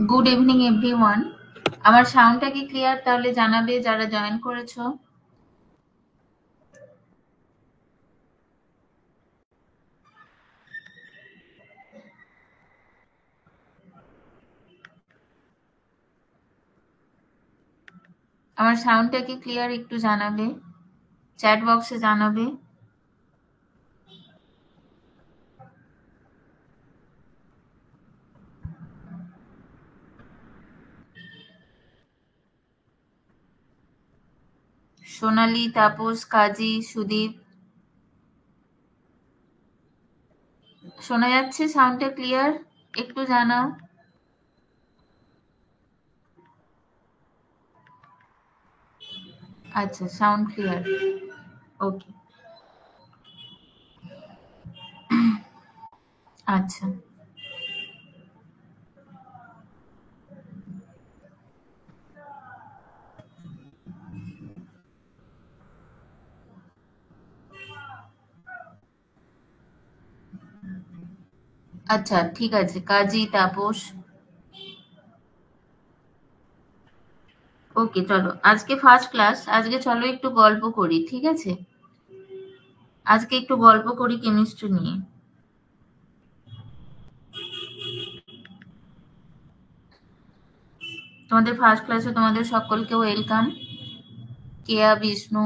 Good evening everyone. আমার সাউন্ডটা কি ক্লিয়ার? তাহলে জানাবে যারা জয়েন করেছো। আমার সাউন্ডটা কি ক্লিয়ার একটু জানাবে, চ্যাট বক্সে জানাবে। সোনালী, তাপস, কাজী, সুদীপ, শোনা যাচ্ছে? সাউন্ডটা ক্লিয়ার একটু জানাও। আচ্ছা, সাউন্ড ক্লিয়ার। ওকে, আচ্ছা আচ্ছা ঠিক আছে। কাজী, তাপস, ওকে চলো। আজকে ফার্স্ট ক্লাস, আজকে চলো একটু গল্প করি, ঠিক আছে? আজকে একটু গল্প করি কেমিস্ট্রি নিয়ে। তোমাদের ফার্স্ট ক্লাসে তোমাদের সকলকে ওয়েলকাম। কেয়া, বিষ্ণু।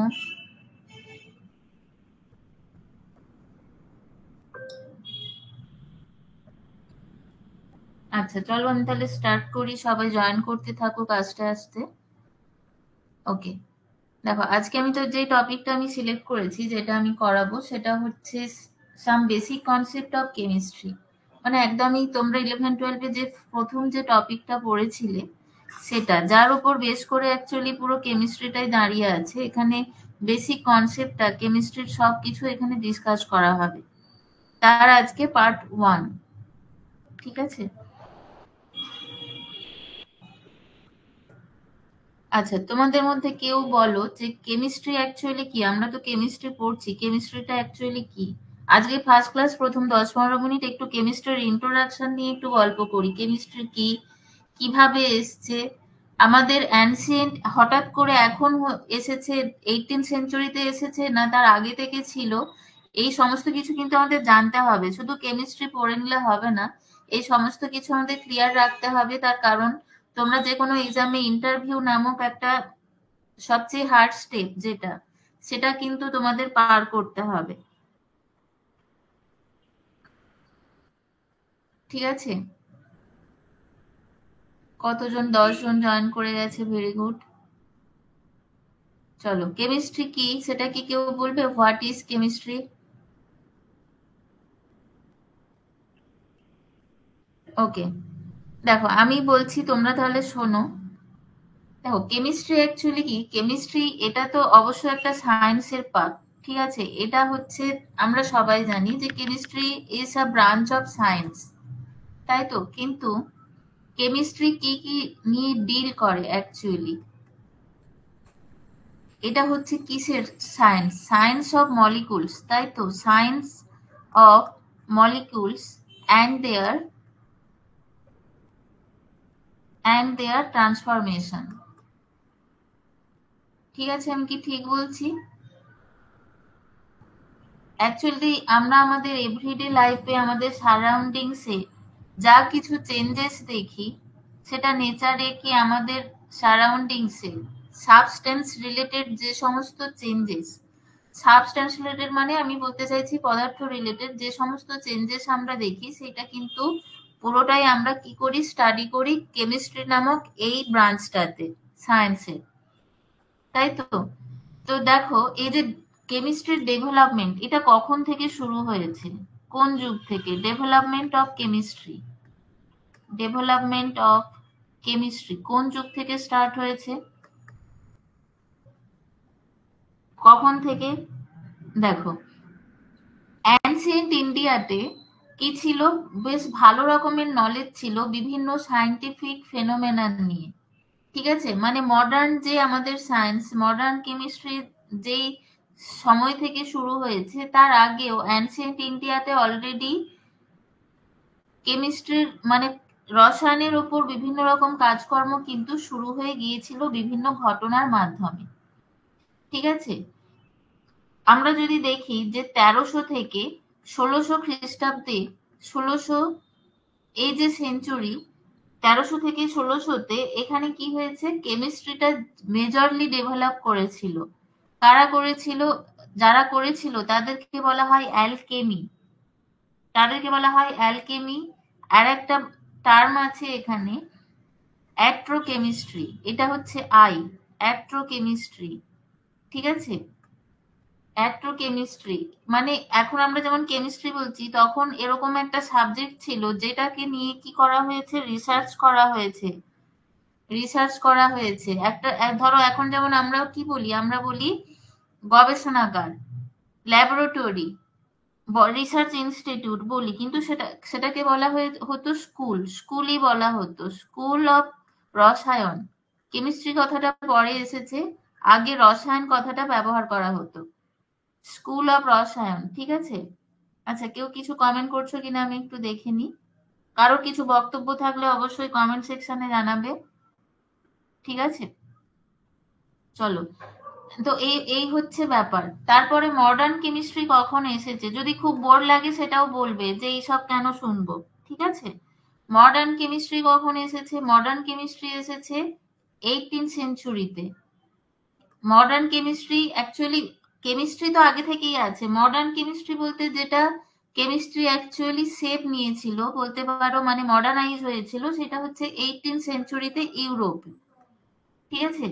আচ্ছা চলো, আমি তাহলে স্টার্ট করি, সবাই জয়েন করতে থাকুক আস্তে আস্তে। ওকে, দেখো আজকে আমি তো যে টপিকটা আমি সিলেক্ট করেছি, যেটা আমি করাবো, সেটা হচ্ছে some basic concept of chemistry. মানে একদমই তোমরা 11-12-এ যে প্রথম যে টপিকটা পড়েছিলে, সেটা যার উপর বেস করে অ্যাকচুয়ালি পুরো কেমিস্ট্রিটাই দাঁড়িয়ে আছে। এখানে বেসিক কনসেপ্টটা, কেমিস্ট্রির সব কিছু এখানে ডিসকাস করা হবে। তার আজকে পার্ট 1, ঠিক আছে? আচ্ছা, তোমাদের মধ্যে কেউ বলো যে কেমিস্ট্রি অ্যাকচুয়ালি কি? আমরা তো কেমিস্ট্রি পড়ছি, কেমিস্ট্রিটা অ্যাকচুয়ালি কি? আজকে ফার্স্ট ক্লাস প্রথম 10-15 মিনিট একটু কেমিস্ট্রির ইন্ট্রোডাকশন নিয়ে একটু গল্প করি। কেমিস্ট্রি কি, কিভাবে এসছে, আমাদের অ্যানসিয়েন্ট হঠাৎ করে এখন এসেছে, 18th সেঞ্চুরিতে এসেছে না তার আগে থেকে ছিল, এই সমস্ত কিছু কিন্তু আমাদের জানতে হবে। শুধু কেমিস্ট্রি পড়ে নিলে হবে না, এই সমস্ত কিছু আমাদের ক্লিয়ার রাখতে হবে। তার কারণ তোমরা যে কোনো এক্সামে ইন্টারভিউ নামক একটা সবচেয়ে হার্ড স্টেপ যেটা, সেটা কিন্তু তোমাদের পার করতে হবে, ঠিক আছে? কতজন? 10 জন জয়েন করে গেছে, ভেরি গুড। চলো, কেমিস্ট্রি কি সেটা কি কেউ বলবে? What is chemistry? ওকে, দেখো আমি বলছি, তোমরা তাহলে শোনো। দেখো কেমিস্ট্রি অ্যাকচুয়ালি কি, কেমিস্ট্রি এটা তো অবশ্যই একটা সায়েন্সের পার্ট, ঠিক আছে? এটা হচ্ছে, আমরা সবাই জানি যে chemistry is a branch of science, তাই তো? কিন্তু কেমিস্ট্রি কি কি নিয়ে ডিল করে অ্যাকচুয়ালি? এটা হচ্ছে কিসের সায়েন্স? সায়েন্স অফ মলিকুলস, তাই তো? Science of molecules and their transformation, ঠিক আছে? আমি কি ঠিক বলছি? অ্যাকচুয়ালি আমরা আমাদের এভরিডে লাইফে, আমাদের সারাউন্ডিংসে যা কিছু চেঞ্জেস দেখি, সেটা নেচারে কি আমাদের সারাউন্ডিংসে সাবস্টেন্স রিলেটেড যে সমস্ত চেঞ্জেস, সাবস্টেন্স রিলেটেড মানে আমি বলতে চাইছি পদার্থ রিলেটেড যে সমস্ত চেঞ্জেস আমরা দেখি, সেটা কিন্তু পুরোটাই আমরা কি করি? স্টাডি করি কেমিস্ট্রি নামক এই ব্রাঞ্চটাতে, সায়েন্সে, তাই তো? তো দেখো, এই যে কেমিস্ট্রির ডেভেলপমেন্ট, এটা কখন থেকে শুরু হয়েছে? কোন যুগ থেকে development of chemistry? Development of chemistry কোন যুগ থেকে স্টার্ট হয়েছে? কখন থেকে? দেখো, অ্যানসিয়েন্ট ইন্ডিয়াতে কি ছিল? বেশ ভালো রকমের নলেজ ছিল বিভিন্ন সায়েন্টিফিক ফেনোমেনন নিয়ে, ঠিক আছে? মানে মডার্ন যে আমাদের সায়েন্স, মডার্ন কেমিস্ট্রি যেই সময় থেকে শুরু হয়েছে, তার আগেও অ্যানসিয়েন্ট ইন্ডিয়াতে অলরেডি কেমিস্ট্রির মানে রসায়নের ওপর বিভিন্ন রকম কাজকর্ম কিন্তু শুরু হয়ে গিয়েছিল বিভিন্ন ঘটনার মাধ্যমে। ঠিক আছে, আমরা যদি দেখি যে 1300 থেকে 1600 খ্রিস্টাব্দে, 1600 এই যে সেঞ্চুরি, 1300 থেকে 1600-তে এখানে কি হয়েছে, কেমিস্ট্রিটা মেজরলি ডেভেলপ করেছিল। কারা করেছিল? যারা করেছিল তাদেরকে বলা হয় অ্যালকেমি। তাদেরকে বলা হয় অ্যালকেমি। আর একটা টার্ম আছে এখানে, অ্যাট্রোকেমিস্ট্রি। এটা হচ্ছে অ্যাট্রোকেমিস্ট্রি। ঠিক আছে, অ্যাট্রোকেমিস্ট্রি মানে এখন আমরা যেমন কেমিস্ট্রি বলছি, তখন এরকম একটা সাবজেক্ট ছিল যেটাকে নিয়ে কি করা হয়েছে, রিসার্চ করা হয়েছে। একটা ধরো এখন যেমন আমরা কি বলি, আমরা বলি গবেষণাগার, ল্যাবরেটরি, রিসার্চ ইনস্টিটিউট বলি, কিন্তু সেটাকে বলা হতো স্কুলই বলা হতো, স্কুল অফ রসায়ন। কেমিস্ট্রি কথাটা পরে এসেছে, আগে রসায়ন কথাটা ব্যবহার করা হতো, স্কুল অফ রসায়ন। ঠিক আছে, আচ্ছা কেউ কিছু কমেন্ট করছো কিনা আমি একটু দেখে নি। কারো কিছু বক্তব্য থাকলে অবশ্যই কমেন্ট সেকশনে জানাবে। ঠিক আছে, চলো। তো এই এই হচ্ছে ব্যাপার। তারপরে মডার্ন কেমিস্ট্রি কখন এসেছে, যদি খুব বোর লাগে সেটাও বলবে যে এইসব কেন শুনবো। ঠিক আছে, মডার্ন কেমিস্ট্রি কখন এসেছে? মডার্ন কেমিস্ট্রি এসেছে 18 সেঞ্চুরিতে। মডার্ন কেমিস্ট্রি অ্যাকচুয়ালি, কেমিস্ট্রি তো আগে থেকেই আছে, মডার্ন কেমিস্ট্রি বলতে যেটা কেমিস্ট্রি অ্যাকচুয়ালি শেপ নিয়েছিল বলতে পারো, মানে মডার্নাইজ হয়েছিল, সেটা হচ্ছে 18 সেঞ্চুরিতে ইউরোপে। ঠিক আছে,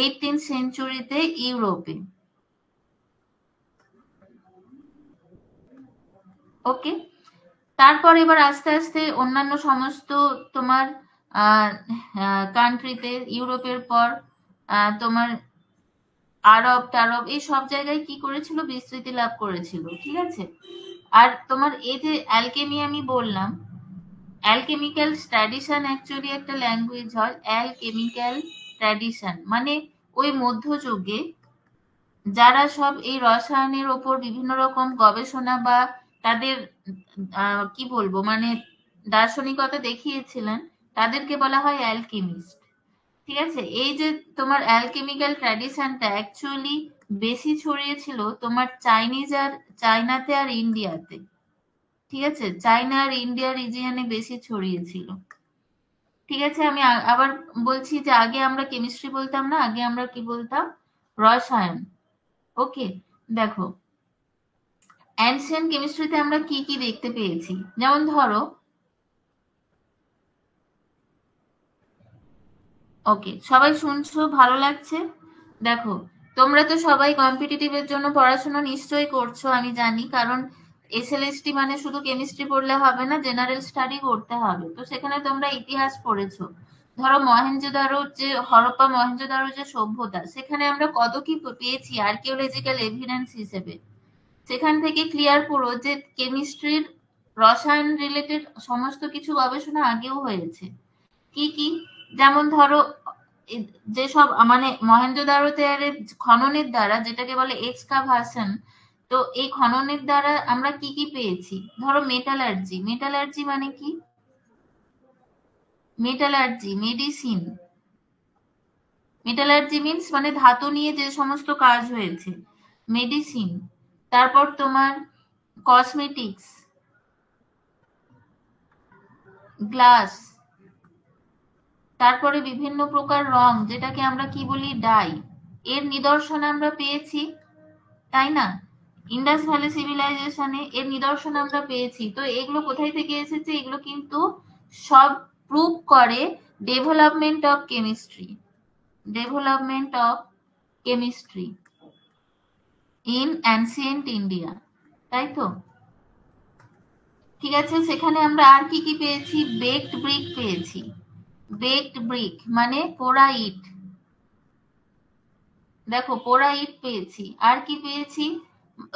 18 সেঞ্চুরিতে ইউরোপে। ওকে, তারপর এবার আস্তে আস্তে অন্যান্য সমস্ত তোমার কান্ট্রিতে, ইউরোপের পর তোমার আরব টারব এই সব জায়গায় কি করেছিল, বিস্তৃতি লাভ করেছিল। ঠিক আছে, আর তোমার এই যে অ্যালকেমি আমি বললাম, অ্যালকেমিক্যাল ট্র্যাডিশন অ্যাকচুয়ালি একটা ল্যাঙ্গুয়েজ হয়, অ্যালকেমিক্যাল ট্র্যাডিশন মানে ওই মধ্যযুগে যারা সব এই রসায়নের ওপর বিভিন্ন রকম গবেষণা বা তাদের কি বলবো মানে দার্শনিকতা দেখিয়েছিলেন, তাদেরকে বলা হয় অ্যালকেমিস্ট। ঠিক আছে, এই যে তোমার অ্যালকেমিক্যাল ট্র্যাডিশনটা অ্যাকচুয়ালি বেশি ছড়িয়েছিল তোমার চাইনাতে আর ইন্ডিয়াতে। ঠিক আছে, চাইনা আর ইন্ডিয়া রিজিয়নে বেশি ছড়িয়েছিল। ঠিক আছে, আমি আবার বলছি যে আগে আমরা কেমিস্ট্রি বলতাম না, আগে আমরা কি বলতাম, রসায়ন। ওকে, দেখো অ্যানসিয়েন্ট কেমিস্ট্রিতে আমরা কি কি দেখতে পেয়েছি, যেমন ধরো, ওকে সবাই শুনছো, ভালো লাগছে? দেখো, তোমরা তো সবাই কম্পিটিটিভের জন্য পড়াশোনা নিশ্চয়ই করছো আমি জানি, কারণ এসএলএসটি মানে শুধু কেমিস্ট্রি পড়লে হবে না, জেনারেল স্টাডি করতে হবে। তো সেখানে তোমরা ইতিহাস পড়েছো, ধরো মহেঞ্জোদারোর যে হরপ্পা মহেঞ্জোদারোর যে সভ্যতা, সেখানে আমরা কত কি পেয়েছি আর্কিওলজিক্যাল এভিডেন্স হিসেবে। সেখান থেকে ক্লিয়ার করো যে কেমিস্ট্রির, রসায়ন রিলেটেড সমস্ত কিছু গবেষণা আগেও হয়েছে। কি কি, যেমন ধরো যেসব মানে মহেঞ্জোদারোতে খননের দ্বারা, যেটাকে বলে এক্সকাভাশন, তো এই খননের দ্বারা আমরা কি কি পেয়েছি, ধরো মেটালার্জি। মেটালার্জি মানে কি? মেটালার্জি মেডিসিন, মেটালার্জি মিন্স মানে ধাতু নিয়ে যে সমস্ত কাজ হয়েছে, মেডিসিন। তারপর তোমার কসমেটিক্স, গ্লাস, তারপরে বিভিন্ন প্রকার রং যেটাকে আমরা কি বলি, ডাই, এর নিদর্শন আমরা পেয়েছি, তাই না? ইন্ডাস ভ্যালি সিভিলাইজেশনে এর নিদর্শন আমরা পেয়েছি। তো এগুলো কোথায় থেকে এসেছে, এগুলো কিন্তু সব প্রুভ করে development of chemistry, development of chemistry in ancient India, তাই তো? ঠিক আছে, সেখানে আমরা আর কি কি পেয়েছি, বেকড ব্রিক পেয়েছি, বেকড ব্রিক মানে পোড়া ইট, দেখো পোড়া ইট পেয়েছি। আর কি পেয়েছি,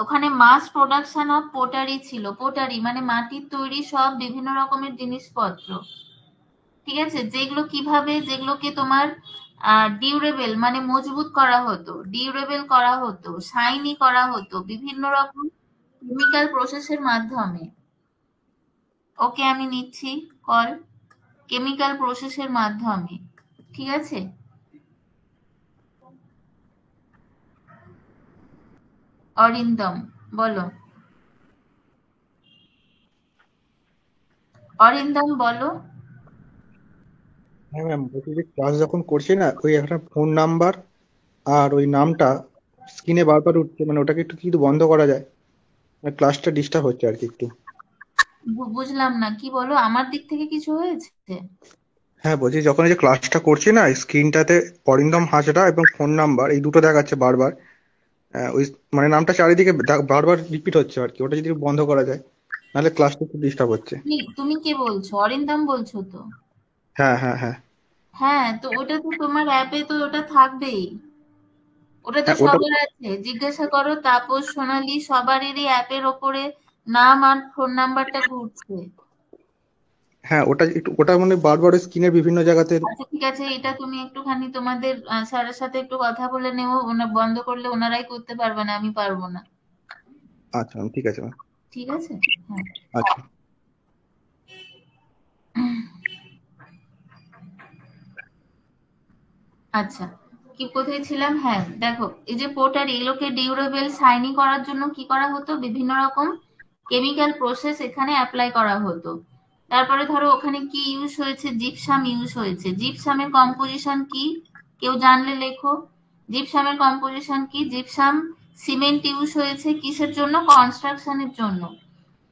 ওখানে মাস প্রোডাকশন অফ পোটারি ছিল, পোটারি মানে মাটির তৈরি সব বিভিন্ন রকমের জিনিসপত্র। ঠিক আছে, যেগুলো কিভাবে, যেগুলোকে তোমার ডিউরেবল মানে মজবুত করা হতো, ডিউরেবল করা হতো, শাইনি করা হতো বিভিন্ন রকম কেমিক্যাল প্রসেসের মাধ্যমে। ওকে, আমি নিচ্ছি কল। কেমিক্যাল প্রসেসের মাধ্যমে। ঠিক আছে? অরিন্দম বলো। অরিন্দম বলো। হ্যাঁ ম্যাম, বলছি যে ক্লাস যখন করছি না, ওই একটা ফোন নাম্বার আর ওই নামটা স্ক্রিনে বারবার উঠছে, মানে ওটাকে একটু কিন্তু বন্ধ করা যায়? মানে ক্লাসটা ডিস্টার্ব হচ্ছে আর কি একটু। বুঝলাম না, কি বলো? আমার দিক থেকে কিছু হয়েছে? হ্যাঁ বলছি, যখন এই যে ক্লাসটা করছি না, স্ক্রিনটাতে অরিন্দম হাজরা এবং ফোন নাম্বার এই দুটো দেখাচ্ছে বারবার। ওই মানে নামটা চারিদিকে বারবার রিপিট হচ্ছে আর কি, ওটা যদি বন্ধ করা যায়, নাহলে ক্লাসটা একটু ডিস্টার্ব হচ্ছে। তুমি তুমি কে বলছো? অরিন্দম বলছো তো? হ্যাঁ হ্যাঁ হ্যাঁ। হ্যাঁ, তো ওটা তো তোমার অ্যাপে তো ওটা থাকবেই। ওটা তো হ্যাঁ ওটা। সবার আছে, জিজ্ঞাসা করো তাপস, সোনালি, সবারই অ্যাপের ওপরে নাম আর ফোন নাম্বারটা ঘুরছে। হ্যাঁ ওটা একটু, ওটা মানে বারবার স্ক্রিনের বিভিন্ন জায়গাতে। আচ্ছা ঠিক আছে, এটা তুমি একটুখানি তোমাদের স্যারের সাথে একটু কথা বলে নেও, বন্ধ করলে ওনারাই করতে পারবে না, আমি পারবো না। আচ্ছা ম্যাম, ঠিক আছে ম্যাম। ঠিক আছে। হ্যাঁ। আচ্ছা। আচ্ছা, কি কোথায় ছিলাম? হ্যাঁ দেখো, এই যে পোর্টার এগুলোকে ডিউরেবল শাইনি করার জন্য কি করা হতো, বিভিন্ন রকম কেমিক্যাল প্রসেস এখানে অ্যাপ্লাই করা হতো। তারপরে ধরো ওখানে কি ইউজ হয়েছে, জিপসাম ইউজ হয়েছে। জিপসামের কম্পোজিশন কি কেউ জানলে লেখো। জিপসামের কম্পোজিশন কি? জিপসাম সিমেন্ট ইউজ হয়েছে কিসের জন্য? কনস্ট্রাকশনের জন্য।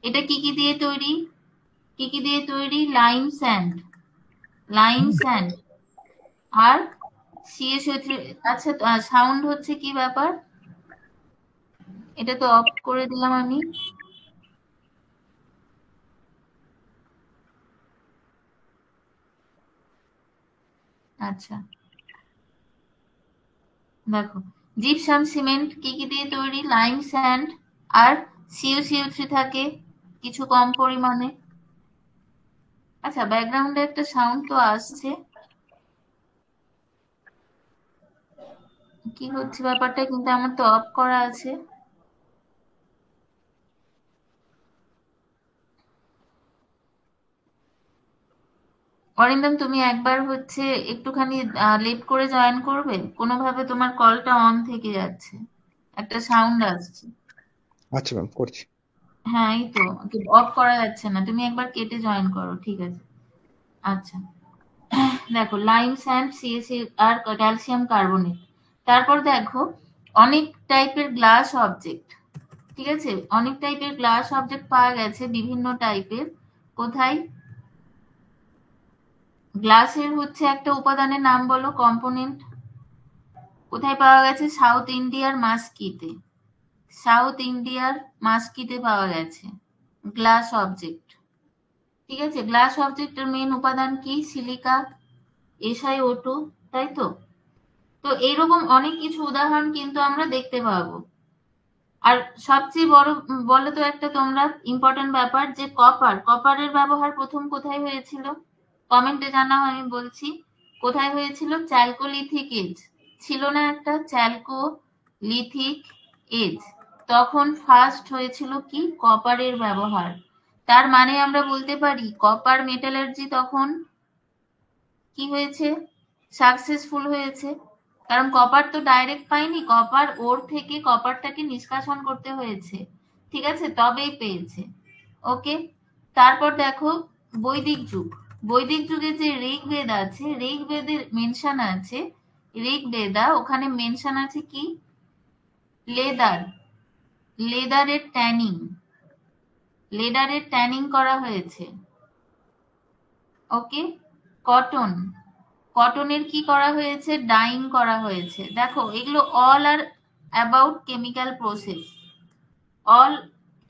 এটা কি কি দিয়ে তৈরি? কি কি দিয়ে তৈরি? লাইম স্যান্ড, লাইম স্যান্ড আর সিএসও3। আচ্ছা, সাউন্ড হচ্ছে, কি ব্যাপার? এটা তো অফ করে দিলাম আমি। আচ্ছা দেখো, জিপসাম সিমেন্ট কি কি দিয়ে তৈরি? লাইম স্যান্ড আর সিও3 থাকে কিছু কম পরিমাণে। আচ্ছা, ব্যাকগ্রাউন্ডে একটা সাউন্ড তো আসছে, কি হচ্ছে ব্যাপারটা? কিন্তু আমার তো অফ করা আছে। অরিন্দম, তুমি একবার হচ্ছে একটুখানি লেট করে জয়েন করবে, কোনোভাবে তোমার কলটা অন থেকে যাচ্ছে, একটা সাউন্ড আসছে। আচ্ছা ম্যাম, করছি। হ্যাঁ এই তো, অফ করা যাচ্ছে না, তুমি একবার কেটে জয়েন করো, ঠিক আছে? আচ্ছা দেখো, লাইম স্যান্ড, সিএসি আর ক্যালসিয়াম কার্বনেট। তারপর দেখো, অনেক টাইপের গ্লাস অবজেক্ট। ঠিক আছে, অনেক টাইপের গ্লাস অবজেক্ট পাওয়া গেছে, বিভিন্ন টাইপের। কোথায়? গ্লাসের হচ্ছে একটা উপাদানের নাম বলো, কম্পোনেন্ট। কোথায় পাওয়া গেছে? সাউথ ইন্ডিয়ার মাস্কিতে। সাউথ ইন্ডিয়ার মাস্কিতে পাওয়া গেছে গ্লাস অবজেক্ট। ঠিক আছে, গ্লাস অবজেক্টের মেন উপাদান কি? সিলিকা, SiO2, তাই তো? তো এইরকম অনেক কিছু উদাহরণ কিন্তু আমরা দেখতে পাবো। আর সবচেয়ে বড় বলো তো একটা তোমরা ইম্পর্টেন্ট ব্যাপার, যে কপার, কপারের ব্যবহার প্রথম কোথায় হয়েছিল? কমেন্টে জানাও, আমি বলছি। কোথায় হয়েছিল? চ্যালকোলিথিক এজ ছিল না একটা, চ্যালকোলিথিক এজ, তখন ফার্স্ট হয়েছিল কি? কপারের ব্যবহার। তার মানে আমরা বলতে পারি কপার মেটালার্জি তখন কি হয়েছে? সাকসেসফুল হয়েছে। কারণ কপার তো ডাইরেক্ট পাইনি, কপার ওর থেকে কপারটাকে নিষ্কাশন করতে হয়েছে। ঠিক আছে, তবেই পেয়েছে। ওকে। তারপর দেখো, বৈদিক যুগ। বৈদিক যুগে যে ঋগ্বেদ আছে, ঋগ্বেদের মেনশন আছে, ঋগ্বেদা, ওখানে মেনশন আছে কি? লেদার, লেদারের ট্যানিং, লেদারের ট্যানিং করা হয়েছে। ওকে। কটন, কটনের কি করা হয়েছে? ডাইং করা হয়েছে। দেখো এগুলো all are about chemical process, all,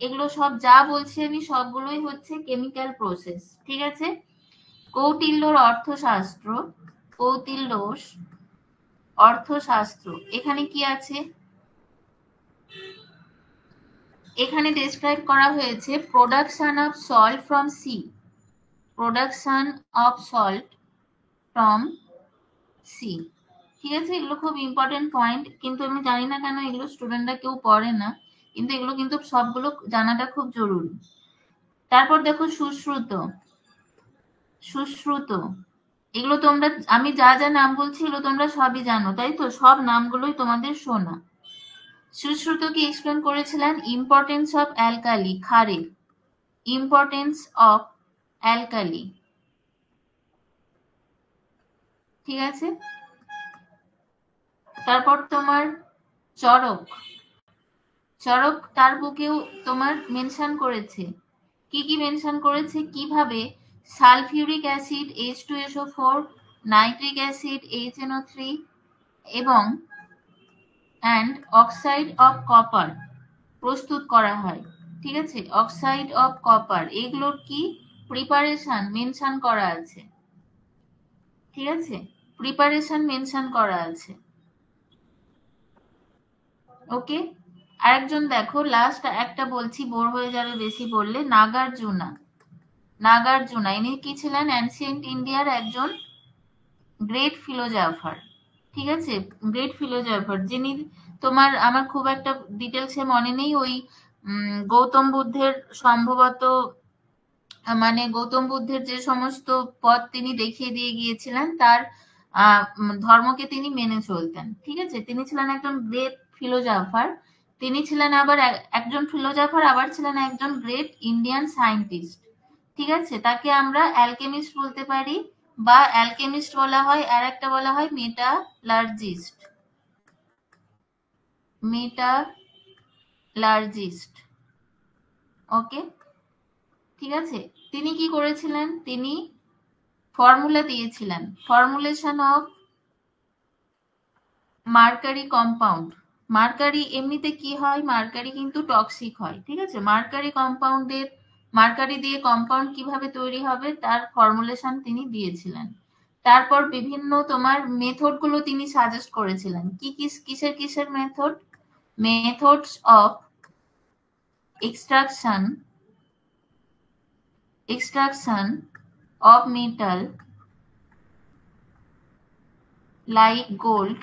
এগুলো সব যা বলছি আমি সবগুলোই হচ্ছে কেমিক্যাল প্রসেস। ঠিক আছে। কৌটিল্যর অর্থশাস্ত্র, কৌটিল্যর অর্থশাস্ত্র, এখানে কি আছে? এখানে ডেসক্রাইব করা হয়েছে production of salt from sea, production of salt from sea. ঠিক আছে, এগুলো খুব ইম্পর্টেন্ট পয়েন্ট, কিন্তু আমি জানি না কেন এগুলো স্টুডেন্টরা কেউ পড়ে না, কিন্তু এগুলো কিন্তু সবগুলো জানাটা খুব জরুরি। তারপর দেখো সুশ্রুত, সুশ্রুত, এগুলো তোমরা, আমি যা যা নাম বলছি এগুলো তোমরা সবই জানো, তাই তো? সব নামগুলোই তোমাদের শোনা। সুশ্রুত কি এক্সপ্লেন করেছিলেন? ইম্পর্টেন্স অফ অ্যালকালি, ক্ষারের ইম্পর্টেন্স অফ অ্যালকালি, ঠিক আছে? তারপর তোমার চরক, চরক তার বুকেও তোমার মেনশন করেছে। কি কি মেনশন করেছে? কিভাবে sulphuric acid H2SO4, nitric acid HNO3 এবং অ্যান্ড অক্সাইড অফ কপার প্রস্তুত করা হয়, ঠিক আছে? অক্সাইড অফ কপার, এগুলোর কি প্রিপারেশন মেনশন করা আছে, ঠিক আছে? প্রিপারেশন মেনশন করা আছে। ওকে, আরেকজন দেখো, লাস্ট একটা বলছি, বোর হয়ে যাবে বেশি বললে। নাগার্জুনা, নাগার্জুনা ইনি কি ছিলেন? অ্যানসিয়েন্ট ইন্ডিয়ার একজন গ্রেট ফিলোজফার, ঠিক আছে? গ্রেট ফিলোজফার, যিনি তোমার, আমার খুব একটা ডিটেলসে মনে নেই, ওই গৌতম বুদ্ধের সম্ভবত, মানে গৌতম বুদ্ধের যে সমস্ত পথ তিনি দেখিয়ে দিয়ে গিয়েছিলেন, তার ধর্মকে তিনি মেনে চলতেন, ঠিক আছে? তিনি ছিলেন একজন গ্রেট ফিলোজফার। তিনি ছিলেন আবার একজন ফিলোজফার, আবার ছিলেন একজন গ্রেট ইন্ডিয়ান সায়েন্টিস্ট, ঠিক আছে? তাকে আমরা অ্যালকেমিস্ট বলতে পারি, বা অ্যালকেমিস্ট বলা হয়, আর একটা বলা হয় মেটালার্জিস্ট, মেটালার্জিস্ট। ওকে, ঠিক আছে? তিনি কি করেছিলেন? তিনি ফর্মুলা দিয়েছিলেন, formulation of mercury compound. Mercury এমনিতে কি হয়? মার্কারি কিন্তু টক্সিক হয়, ঠিক আছে? মার্কারি কম্পাউন্ডের, মার্কারি দিয়ে কম্পাউন্ড কিভাবে তৈরি হবে তার ফর্মুলেশন তিনি দিয়েছিলেন। তারপর বিভিন্ন তোমার মেথড গুলো তিনি সাজেস্ট করেছিলেন। কি কি, কিসের কিসের method? Methods of extraction, extraction of metal like gold,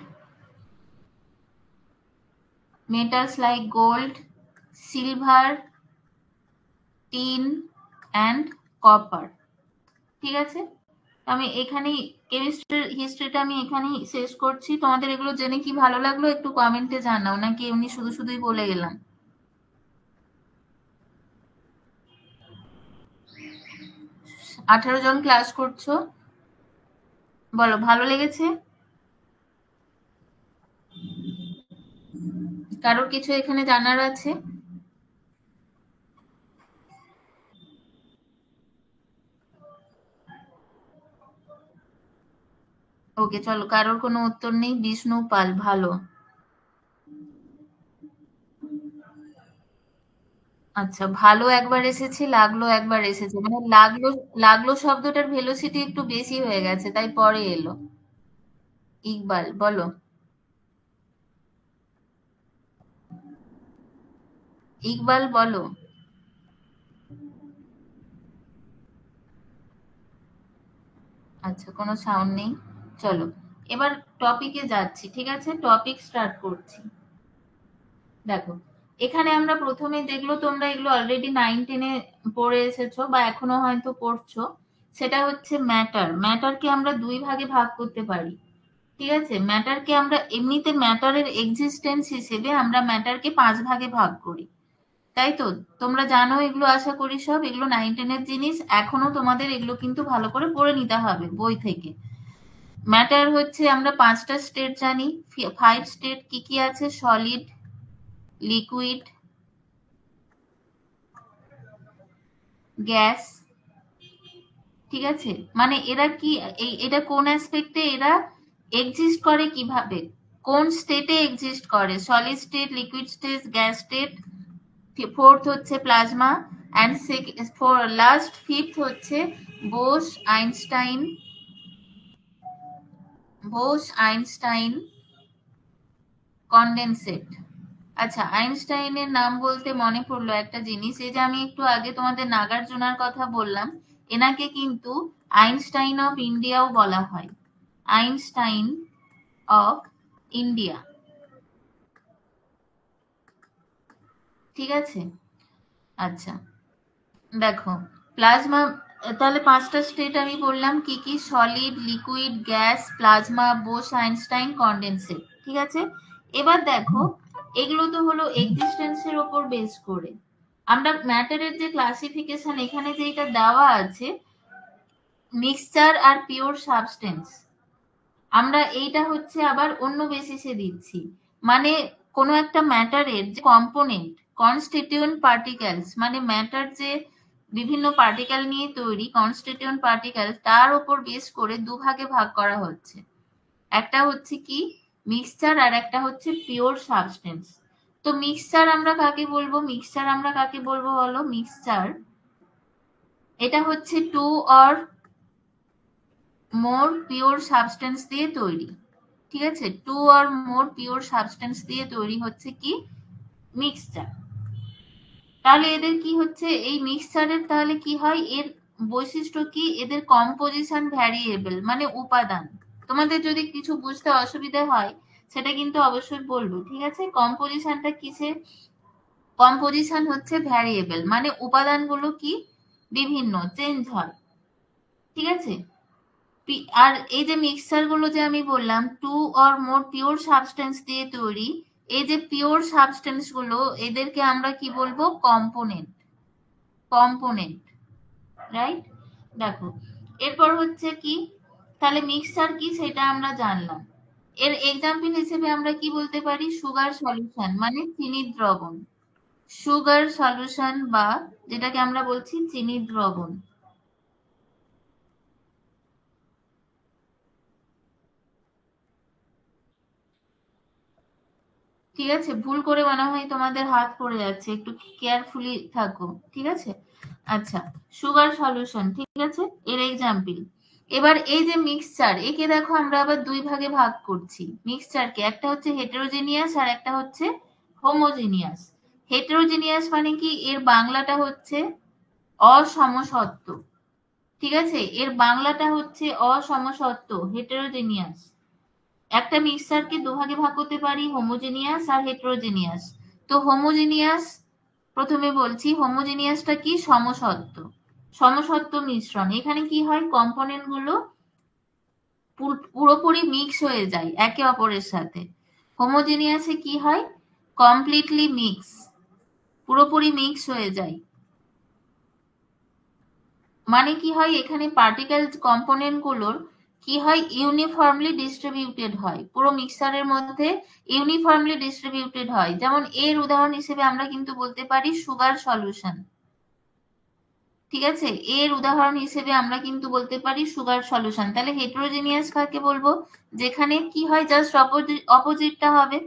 metals like gold, silver, tin and copper, ঠিক আছে? আমি এখানেই কেমিস্ট্রির হিস্ট্রিটা আমি এখানেই শেষ করছি। তোমাদের এগুলো জেনে কি ভালো লাগলো একটু কমেন্টে জানাও, নাকি এমনি শুধু শুধুই বলে গেলাম? 18 জন ক্লাস করছো, বলো ভালো লেগেছে? কারোর কিছু এখানে জানার আছে? ওকে, চলো, কারোর কোনো উত্তর নেই। বিষ্ণু পাল, ভালো। আচ্ছা, ভালো একবার এসেছে, লাগলো একবার এসেছে, মানে লাগলো, লাগলো শব্দটার ভেলোসিটি একটু বেশি হয়ে গেছে, তাই পরে এলো। ইকবাল, বলো। ইকবাল, বলো। আচ্ছা, কোনো সাউন্ড নেই। চলো, এবার টপিকে যাচ্ছি, ঠিক আছে? টপিক স্টার্ট করছি। দেখো, এখানে আমরা প্রথমে দেখলো, তোমরা এগুলো অলরেডি 9-10-এ পড়ে এসেছো বা এখনো হয়তো পড়ছো। সেটা হচ্ছে ম্যাটার। ম্যাটারকে আমরা দুই ভাগে ভাগ করতে পারি, ঠিক আছে? ম্যাটারকে আমরা এমনিতে ম্যাটারের এক্সিস্টেন্স হিসেবে আমরা ম্যাটারকে 5 ভাগে ভাগ করি, তাই তো? তোমরা জানো এগুলো, আশা করি সব এগুলো 9-10-এর জিনিস, এখনো তোমাদের এগুলো কিন্তু ভালো করে পড়ে নিতে হবে বই থেকে। ম্যাটার হচ্ছে, আমরা 5টা স্টেট জানি। 5 স্টেট কি কি আছে? সলিড, লিকুইড, গ্যাস, ঠিক আছে? মানে এরা কি, এটা কোন অ্যাসপেক্টে এরা এক্সিস্ট করে, কিভাবে, কোন স্টেটে এক্সিস্ট করে? Solid state, liquid state, gas state. Fourth হচ্ছে প্লাজমা, অ্যান্ড লাস্ট ফিফথ হচ্ছে Bose Einstein, Bose Einstein condensate. আচ্ছা, আইনস্টাইনের নাম বলতে মনে পড়লো একটা জিনিস, এই যে আমি একটু আগে তোমাদের নাগার্জুনার কথা বললাম, এনাকে কিন্তু আইনস্টাইন অফ ইন্ডিয়াও বলা হয়। আইনস্টাইন অফ ইন্ডিয়া, ঠিক আছে? আচ্ছা, দেখো, প্লাজমা, তাহলে 5টা স্টেট আমি বললাম কি কি, solid, liquid, gas, plasma, Bose Einstein, condensate. ঠিক আছে, এবার দেখো এগুলো তো হলো এক্সিস্টেন্সের ওপর বেস করে। আমরা ম্যাটারের যে ক্লাসিফিকেশন এখানে যেটা দেওয়া আছে, মিক্সচার আর পিওর সাবস্টেন্স, আমরা এইটা হচ্ছে আবার অন্য বেসিসে দিচ্ছি। মানে কোনো একটা ম্যাটারের যে কম্পোনেন্ট, কনস্টিটিউয়েন্ট পার্টিকেলস, মানে ম্যাটার যে বিভিন্ন পার্টিকেল নিয়ে তৈরি, কনস্টিটিউয়েন্ট পার্টিকেল, তার উপর বেস করে দুভাগে ভাগ করা হচ্ছে। একটা হচ্ছে কি মিক্সচার, আর একটা হচ্ছে পিওর সাবস্টেন্স। তো মিক্সচার আমরা কাকে বলবো, মিক্সচার আমরা কাকে বলবো বলো? মিক্সচার এটা হচ্ছে two or more pure substance দিয়ে তৈরি। ঠিক আছে, two or more pure substance দিয়ে তৈরি হচ্ছে কি মিক্সচার। তাহলে এদের কি হচ্ছে, এই মিক্সচারের তাহলে কি হয়, এর বৈশিষ্ট্য কি, এদের কম্পোজিশন ভ্যারিয়েবল, মানে উপাদান। তোমাদের যদি কিছু বুঝতে অসুবিধা হয় সেটা কিন্তু অবশ্যই বলবো। ঠিক আছে, কম্পোজিশনটা কিসে, কম্পোজিশন হচ্ছে ভ্যারিয়েবল, মানে উপাদানগুলো কি বিভিন্ন চেঞ্জ হয়। ঠিক আছে, আর এই যে মিক্সচার গুলো যে আমি বললাম two or more pure substance দিয়ে তৈরি, এই যে পিওর সাবস্টেন্স গুলো এদেরকে আমরা কি বলবো, কম্পোনেন্ট। Component, right. দেখো এরপর হচ্ছে কি, তাহলে মিক্সচার কি সেটা আমরা জানলাম। এর এক্সাম্পল হিসেবে আমরা কি বলতে পারি, সুগার সলিউশন মানে চিনির দ্রবণ। সুগার সলিউশন বা যেটাকে আমরা বলছি চিনির দ্রবণ। ঠিক আছে, ভুল করে মনে হয় তোমাদের হাত পড়ে যাচ্ছে, একটু কেয়ারফুলি থাকো। ঠিক আছে, আচ্ছা, সুগার সলিউশন, ঠিক আছে, এর এক্সাম্পল। এবার এই যে মিক্সচার, একে দেখো আমরা আবার দুই ভাগে ভাগ করছি মিক্সচারকে, একটা হচ্ছে হেটেরোজেনিয়াস আর একটা হচ্ছে হোমোজেনিয়াস। হেটেরোজেনিয়াস মানে কি, এর বাংলাটা হচ্ছে অসমসত্ব। ঠিক আছে, এর বাংলাটা হচ্ছে অসমসত্ব, হেটেরোজেনিয়াস। একটা মিক্সচারকে দুভাগে ভাগ করতে পারি, হোমোজেনিয়াস আর হেটেরোজেনিয়াস। তো হোমোজেনিয়াস, প্রথমে বলছি হোমোজেনিয়াসটা কি, সমসত্ব। সমসত্ব মিশ্রণ, এখানে কি হয়, কম্পোনেন্ট গুলো পুরোপুরি মিক্স হয়ে যায় একে অপরের সাথে। হোমোজেনিয়াসে কি হয়, কমপ্লিটলি মিক্স, পুরোপুরি মিক্স হয়ে যায়। মানে কি হয়, এখানে পার্টিকেল কম্পোনেন্ট গুলোর কি হয়, ইউনিফর্মলি ডিস্ট্রিবিউটেড হয়, পুরো মিক্সারের মধ্যে ইউনিফর্মলি ডিস্ট্রিবিউটেড হয়। যেমন এর উদাহরণ হিসেবে আমরা কিন্তু বলতে পারি সুগার সলিউশন। ঠিক আছে, এর উদাহরণ হিসেবে আমরা কিন্তু বলতে পারি সুগার সলিউশন। তাহলে হেটেরোজেনিয়াস কাকে বলবো, যেখানে কি হয়, জাস্ট অপোজিটটা হবে।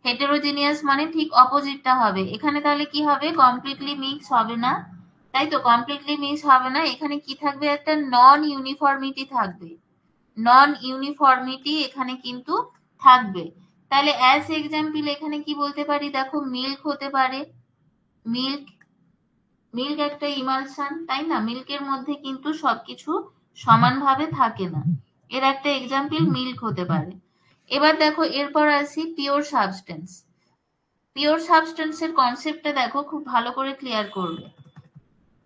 হেটেরোজেনিয়াস মানে ঠিক অপোজিটটা হবে। এখানে তাহলে কি হবে, কমপ্লিটলি মিক্স হবে না, তাই তো, কমপ্লিটলি মিক্স হবে না। এখানে কি থাকবে, একটা নন ইউনিফর্মিটি থাকবে, নন ইউনিফর্মিটি এখানে কিন্তু থাকবে। তাহলে অ্যাজ এক্সাম্পল এখানে কি বলতে পারি, দেখো মিল্ক হতে পারে। মিল্ক, মিল্ক একটা ইমালশন, তাই না, মিল্কের মধ্যে কিন্তু সবকিছু সমানভাবে থাকে না, এর একটা এক্সাম্পল মিল্ক হতে পারে। এবার দেখো এরপর আসি পিওর সাবস্টেন্স। পিওর সাবস্টেন্সের কনসেপ্টটা দেখো, খুব ভালো করে ক্লিয়ার করবে,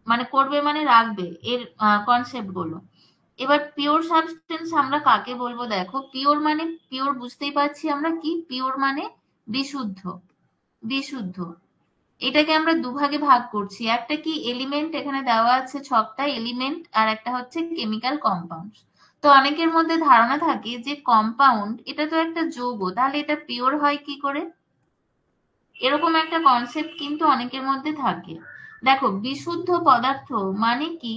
মানে করবে মানে রাখবে এর কনসেপ্ট গুলো। এবার পিওর সাবস্টেন্স আমরা কাকে বলবো, দেখো পিওর মানে, পিওর বুঝতেই পারছি আমরা কি, পিওর মানে বিশুদ্ধ। বিশুদ্ধ, এটাকে আমরা দুভাগে ভাগ করছি, একটা কি এলিমেন্ট, এখানে দেওয়া আছে ছকটা এলিমেন্ট, আর একটা হচ্ছে কেমিক্যাল কম্পাউন্ড। তো অনেকের মধ্যে ধারণা থাকে যে কম্পাউন্ড এটা তো একটা যৌগ, তাহলে এটা পিওর হয় কি করে, এরকম একটা কনসেপ্ট কিন্তু অনেকের মধ্যে থাকে। দেখো বিশুদ্ধ পদার্থ মানে কি,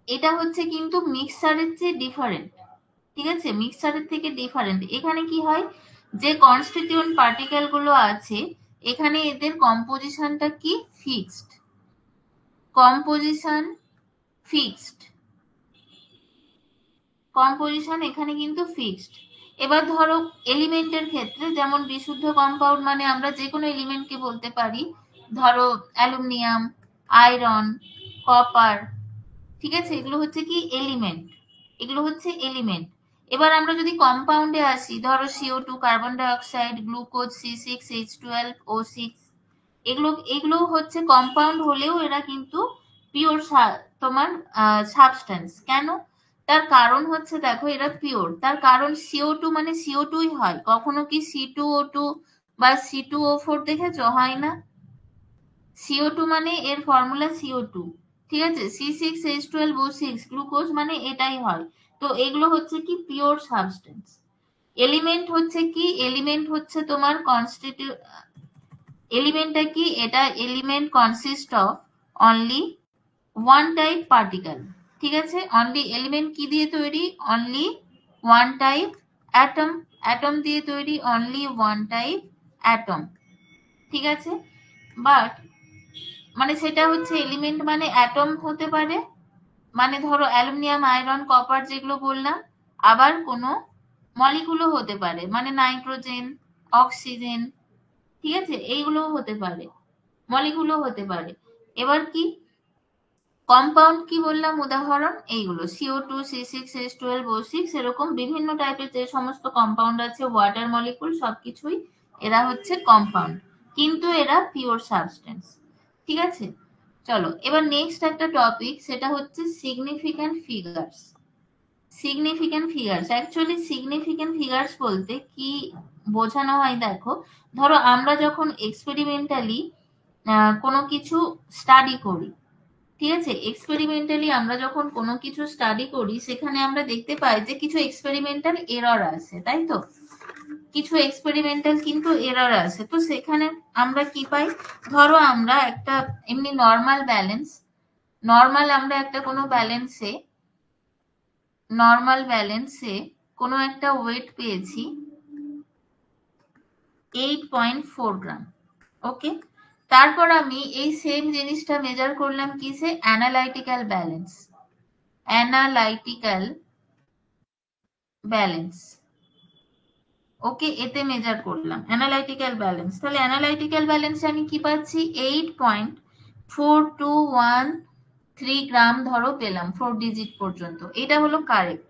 এটা হচ্ছে কিন্তু মিক্সারের চেয়ে ডিফারেন্ট। ঠিক আছে, মিক্সারের থেকে ডিফারেন্ট। এখানে কি হয়, যে কনস্টিটিউয়েন্ট পার্টিকেল গুলো আছে এখানে এদের কম্পোজিশনটা কি ফিক্সড, কম্পোজিশন ফিক্সড, কম্পোজিশন এখানে কিন্তু ফিক্সড। এবার ধরো এলিমেন্টের ক্ষেত্রে, যেমন বিশুদ্ধ কম্পাউন্ড মানে আমরা যে কোনো এলিমেন্টকে বলতে পারি, ধরো অ্যালুমিনিয়াম, আয়রন, কপার। ঠিক আছে, এগুলো হচ্ছে কি এলিমেন্ট, এগুলো হচ্ছে এলিমেন্ট। এবার আমরা যদি কম্পাউন্ডে আসি, ধরো CO2, carbon die oxide, glucose, C6H12O6, এগুলো এগুলো হচ্ছে কম্পাউন্ড হলেও এরা কিন্তু পিওর তোমার সাবস্টেন্স। কেন? তার কারণ হচ্ছে দেখো এরা পিওর, তার কারণ CO2 মানে CO2ই হয়। কখনো কি C2O2 বা C2O4 দেখেছো? হয় না। CO2 মানে এর ফর্মুলা CO2, ঠিক আছে। C6H12O6 গ্লুকোজ মানে এটাই হয়। তো এগুলো হচ্ছে কি পিওর সাবস্টেন্স। এলিমেন্ট হচ্ছে কি? এলিমেন্ট হচ্ছে তোমার এলিমেন্টটা কি? এটা element consist of only one type particle, ঠিক আছে। অনলি এলিমেন্ট কি দিয়ে তৈরি? Only one type atom. Atom দিয়ে তৈরি, অনলি ওয়ান টাইপ অ্যাটম, ঠিক আছে। বাট মানে সেটা হচ্ছে এলিমেন্ট মানে অ্যাটম হতে পারে, মানে ধরো অ্যালুমিনিয়াম, আয়রন, কপার যেগুলো বললাম। আবার কোনো মলিকুলও হতে পারে, মানে নাইট্রোজেন, অক্সিজেন, ঠিক আছে, এইগুলোও হতে পারে, মলিকুলও হতে পারে। এবার কি কম্পাউন্ড কি বললাম উদাহরণ? এইগুলো CO2, C6H12O6, এরকম বিভিন্ন টাইপের যে সমস্ত কম্পাউন্ড আছে, ওয়াটার মলিকুল, সবকিছুই এরা হচ্ছে কম্পাউন্ড, কিন্তু এরা পিওর সাবস্টেন্স, ঠিক আছে। চলো এবার নেক্সট একটা টপিক, সেটা হচ্ছে significant figures. Significant figures, actually significant figures বলতে কি বোঝানো হয় দেখো, ধরো আমরা যখন এক্সপেরিমেন্টালি কোনো কিছু স্টাডি করি, ঠিক আছে, এক্সপেরিমেন্টালি আমরা যখন কোনো কিছু স্টাডি করি, সেখানে আমরা দেখতে পাই যে কিছু এক্সপেরিমেন্টাল এরর আছে, তাই তো। কিছু এক্সপেরিমেন্টাল কিন্তু এরর আছে, তো সেখানে আমরা কি পাই? ধরো আমরা একটা এমনি নর্মাল আমরা একটা কোনো ব্যালেন্সে কোনো একটা ওয়েট পেয়েছি 8.4 গ্রাম, ওকে। তারপর আমি এই সেম জিনিসটা মেজার করলাম কিসে? অ্যানালাইটিক্যাল ব্যালেন্স, ওকে, এতে মেজার করলাম অ্যানালাইটিক্যাল ব্যালেন্স। তাহলে অ্যানালাইটিক্যাল ব্যালেন্সে আমি কি পাচ্ছি? 8.4213 গ্রাম ধরো পেলাম, 4 ডিজিট পর্যন্ত। এটা হলো কারেক্ট,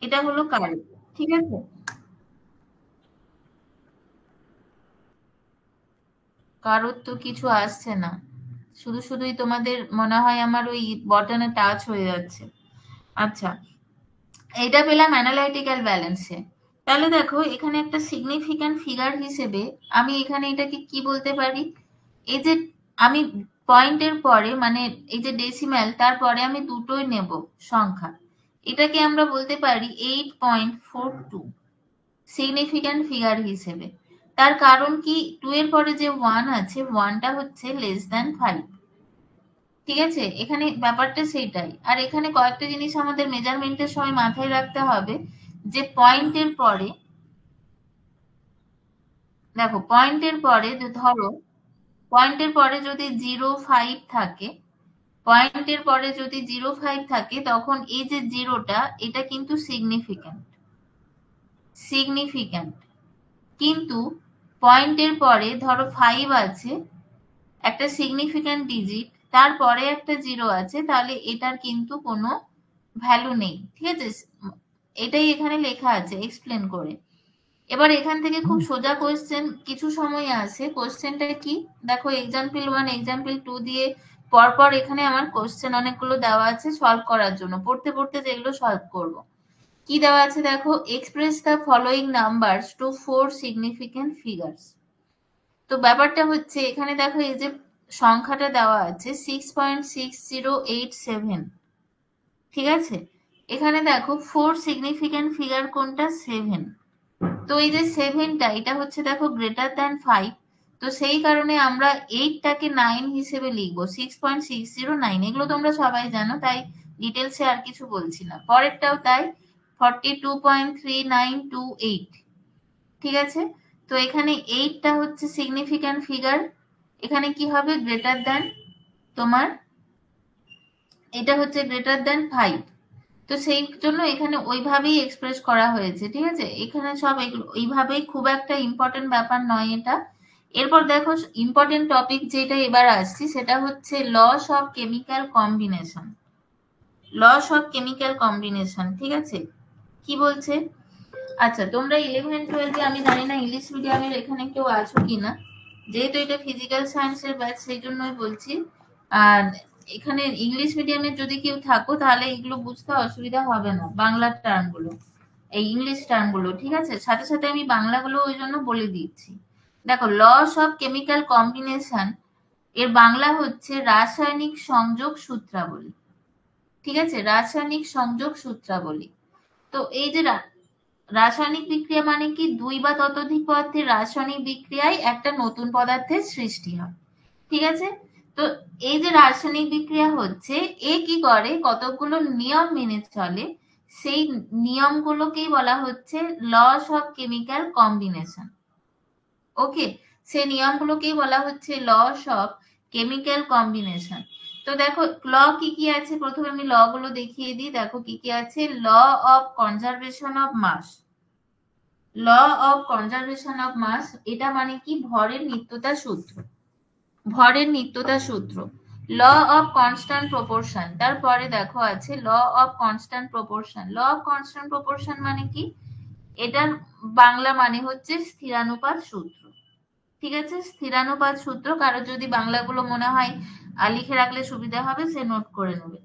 এটা হলো কারেক্ট, ঠিক আছে। কারোর তো কিছু আসছে না, শুধু শুধুই তোমাদের মনে হয় আমার ওই বটনে টাচ হয়ে যাচ্ছে। আচ্ছা, এটা পেলাম অ্যানালাইটিক্যাল ব্যালেন্সে। তাহলে দেখো এখানে একটা সিগনিফিক্যান্ট ফিগার হিসেবে আমি এখানে এটাকে কি বলতে পারি? এই যে আমি পয়েন্টের পরে মানে এই যে ডেসিম্যাল, তারপরে আমি দুটোই নেব সংখ্যা, এটাকে আমরা বলতে পারি 8.42 সিগনিফিক্যান্ট ফিগার হিসেবে। তার কারণ কি? 2 এর পরে যে 1 আছে, 1টা হচ্ছে লেস দ্যান 5, ঠিক আছে। এখানে ব্যাপারটা সেইটাই। আর এখানে কয়েকটা জিনিস আমাদের মেজারমেন্টের সময় মাথায় রাখতে হবে, যে পয়েন্টের পরে দেখো, পয়েন্টের পরে যদি 0.5 থাকে, তখন এই যে জিরোটা, এটা কিন্তু সিগনিফিক্যান্ট। কিন্তু পয়েন্টের পরে ধরো 5 আছে, একটা সিগনিফিক্যান্ট ডিজিট, তারপরে একটা জিরো আছে, তাহলে এটার কিন্তু কোনো ভ্যালু নেই, ঠিক আছে। এটাই এখানে লেখা আছে এক্সপ্লেন করে। এবার এখান থেকে খুব সোজা কোয়েশ্চেন কিছু সময় আসে। কোয়েশ্চেনটা কি দেখো, এক্সাম্পল 1, এক্সাম্পল 2 দিয়ে পরপর এখানে আমার কোয়েশ্চেন অনেকগুলো দেওয়া আছে সলভ করার জন্য, পড়তে পড়তে যেগুলো সলভ করব। কি দেওয়া আছে দেখো, express the following numbers to 4 significant figures. তো ব্যাপারটা হচ্ছে এখানে দেখো এই যে সংখ্যাটা দেওয়া আছে 6.6087, ঠিক আছে। এখানে দেখো 4 সিগনিফিক্যান্ট ফিগার কোনটা? 7। তো এই যে 7টা, এটা হচ্ছে দেখো গ্রেটার দ্যান 5, তো সেই কারণে আমরা 8টাকে 9 হিসেবে লিখবো, 6.609। এগুলো তোমরা সবাই জানো, তাই ডিটেলসে আর কিছু বলছি না। পরেরটাও তাই, 42.3928, ঠিক আছে। তো এখানে 8টা হচ্ছে সিগনিফিক্যান্ট ফিগার, এখানে কি হবে? গ্রেটার দ্যান তোমার, এটা হচ্ছে গ্রেটার দ্যান 5, তো সেই জন্য এখানে ওইভাবেই এক্সপ্রেস করা হয়েছে, ঠিক আছে। এখানে সব এইভাবেই, খুব একটা ইম্পর্টেন্ট ব্যাপার নয় এটা। এরপর দেখো ইম্পর্টেন্ট টপিক যেটা এবার আসছি, সেটা হচ্ছে লস অফ কেমিক্যাল কম্বিনেশন, ঠিক আছে। কি বলছে? আচ্ছা, তোমরা 11-12 আমি জানি না ইংলিশ মিডিয়ামের এখানে কেউ আছো কিনা, যেহেতু এটা ফিজিক্যাল সায়েন্সের ব্যাচ সেই জন্যই বলছি। আর এখানে ইংলিশ মিডিয়ামের যদি কেউ থাকো তাহলে এগুলো বুঝতে অসুবিধা হবে না, বাংলার টার্মগুলো, এই ইংলিশ টার্মগুলো, ঠিক আছে? সাথে সাথে আমি বাংলাগুলো ওই জন্য বলে দিচ্ছি। দেখো, লস অফ কেমিক্যাল কম্বিনেশন এর বাংলা হচ্ছে রাসায়নিক সংযোগ সূত্রাবলী। ঠিক আছে, রাসায়নিক সংযোগ সূত্রাবলী। তো এই যে রাসায়নিক বিক্রিয়া মানে কি, দুই বা ততোধিক পদার্থের রাসায়নিক বিক্রিয়ায় একটা নতুন পদার্থের সৃষ্টি হয়। ঠিক আছে? তো এই যে রাসায়নিক বিক্রিয়া হচ্ছে, এ কি করে, কতগুলো নিয়ম মেনে চলে, সেই নিয়মগুলোকেই বলা হচ্ছে লস অফ কেমিক্যাল কম্বিনেশন। ওকে, সেই নিয়মগুলোকেই বলা হচ্ছে লস অফ কেমিক্যাল কম্বিনেশন। তো দেখো ল কি কি আছে, প্রথমে আমি ল গুলো দেখিয়ে দিই। দেখো কি কি আছে, law of conservation of mass. Law of conservation of mass, এটা মানে কি, ভরের নিত্যতা সূত্র। ভরের নিত্যতা সূত্র। ল অফ কনস্ট্যান্ট প্রপোর্শন, তারপরে দেখো আছে law of constant proportion. Law of constant proportion মানে কি, এটার বাংলা মানে হচ্ছে স্থিরানুপাত সূত্র। ঠিক আছে, স্থিরানুপাত সূত্র। কারো যদি বাংলাগুলো মনে হয় লিখে রাখলে সুবিধা হবে, সে নোট করে নেবে।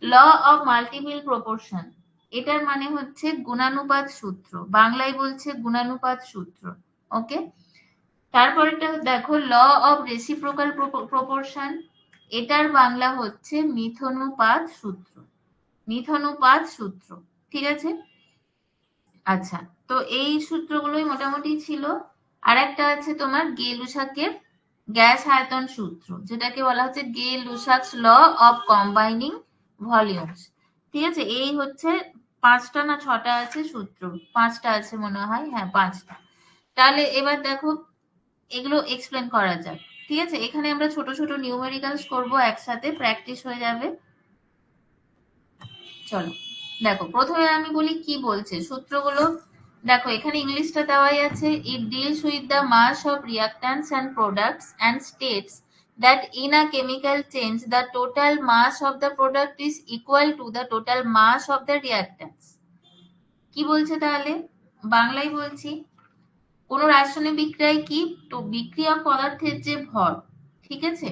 ল অফ মাল্টিপল প্রপোর্শন, এটার মানে হচ্ছে গুণানুপাত সূত্র, বাংলায় বলছে গুণানুপাত সূত্র। ওকে, তারপরেটা দেখো ল অফ রেসিপ্রোকাল প্রপোর্শন, এটার বাংলা হচ্ছে মিথনুপাত সূত্র। মিথনুপাত সূত্র, ঠিক আছে? আচ্ছা, তো এই সূত্রগুলোই মোটামুটি ছিল। আর একটা আছে তোমার গে লুসাকের গ্যাস আয়তন সূত্র, যেটাকে বলা হচ্ছে গে লুসাকস ল অফ কম্বাইনিং ভলিউমস। ঠিক আছে, এই হচ্ছে পাঁচটা না ছটা আছে সূত্র, পাঁচটা আছে মনে হয়, হ্যাঁ পাঁচটা। তাহলে এবার দেখো এগুলো এক্সপ্লেন করা যাক। ঠিক আছে, এখানে আমরা ছোট ছোট নিউমেরিক্যালস করব, একসাথে প্র্যাকটিস হয়ে যাবে। চলো দেখো, প্রথমে আমি বলি কি বলছে সূত্রগুলো। দেখো এখানে ইংলিশটা দেওয়াই আছে, it deals with the mass of reactants and products and states that in a chemical change the total mass of the product is equal to the total mass of the reactants। কি বলছে তাহলে, বাংলায় বলছি, কোন রাসায়নিক বিক্রিয়ায় কি, তো বিক্রিয়া পদার্থের যে ভর, ঠিক আছে?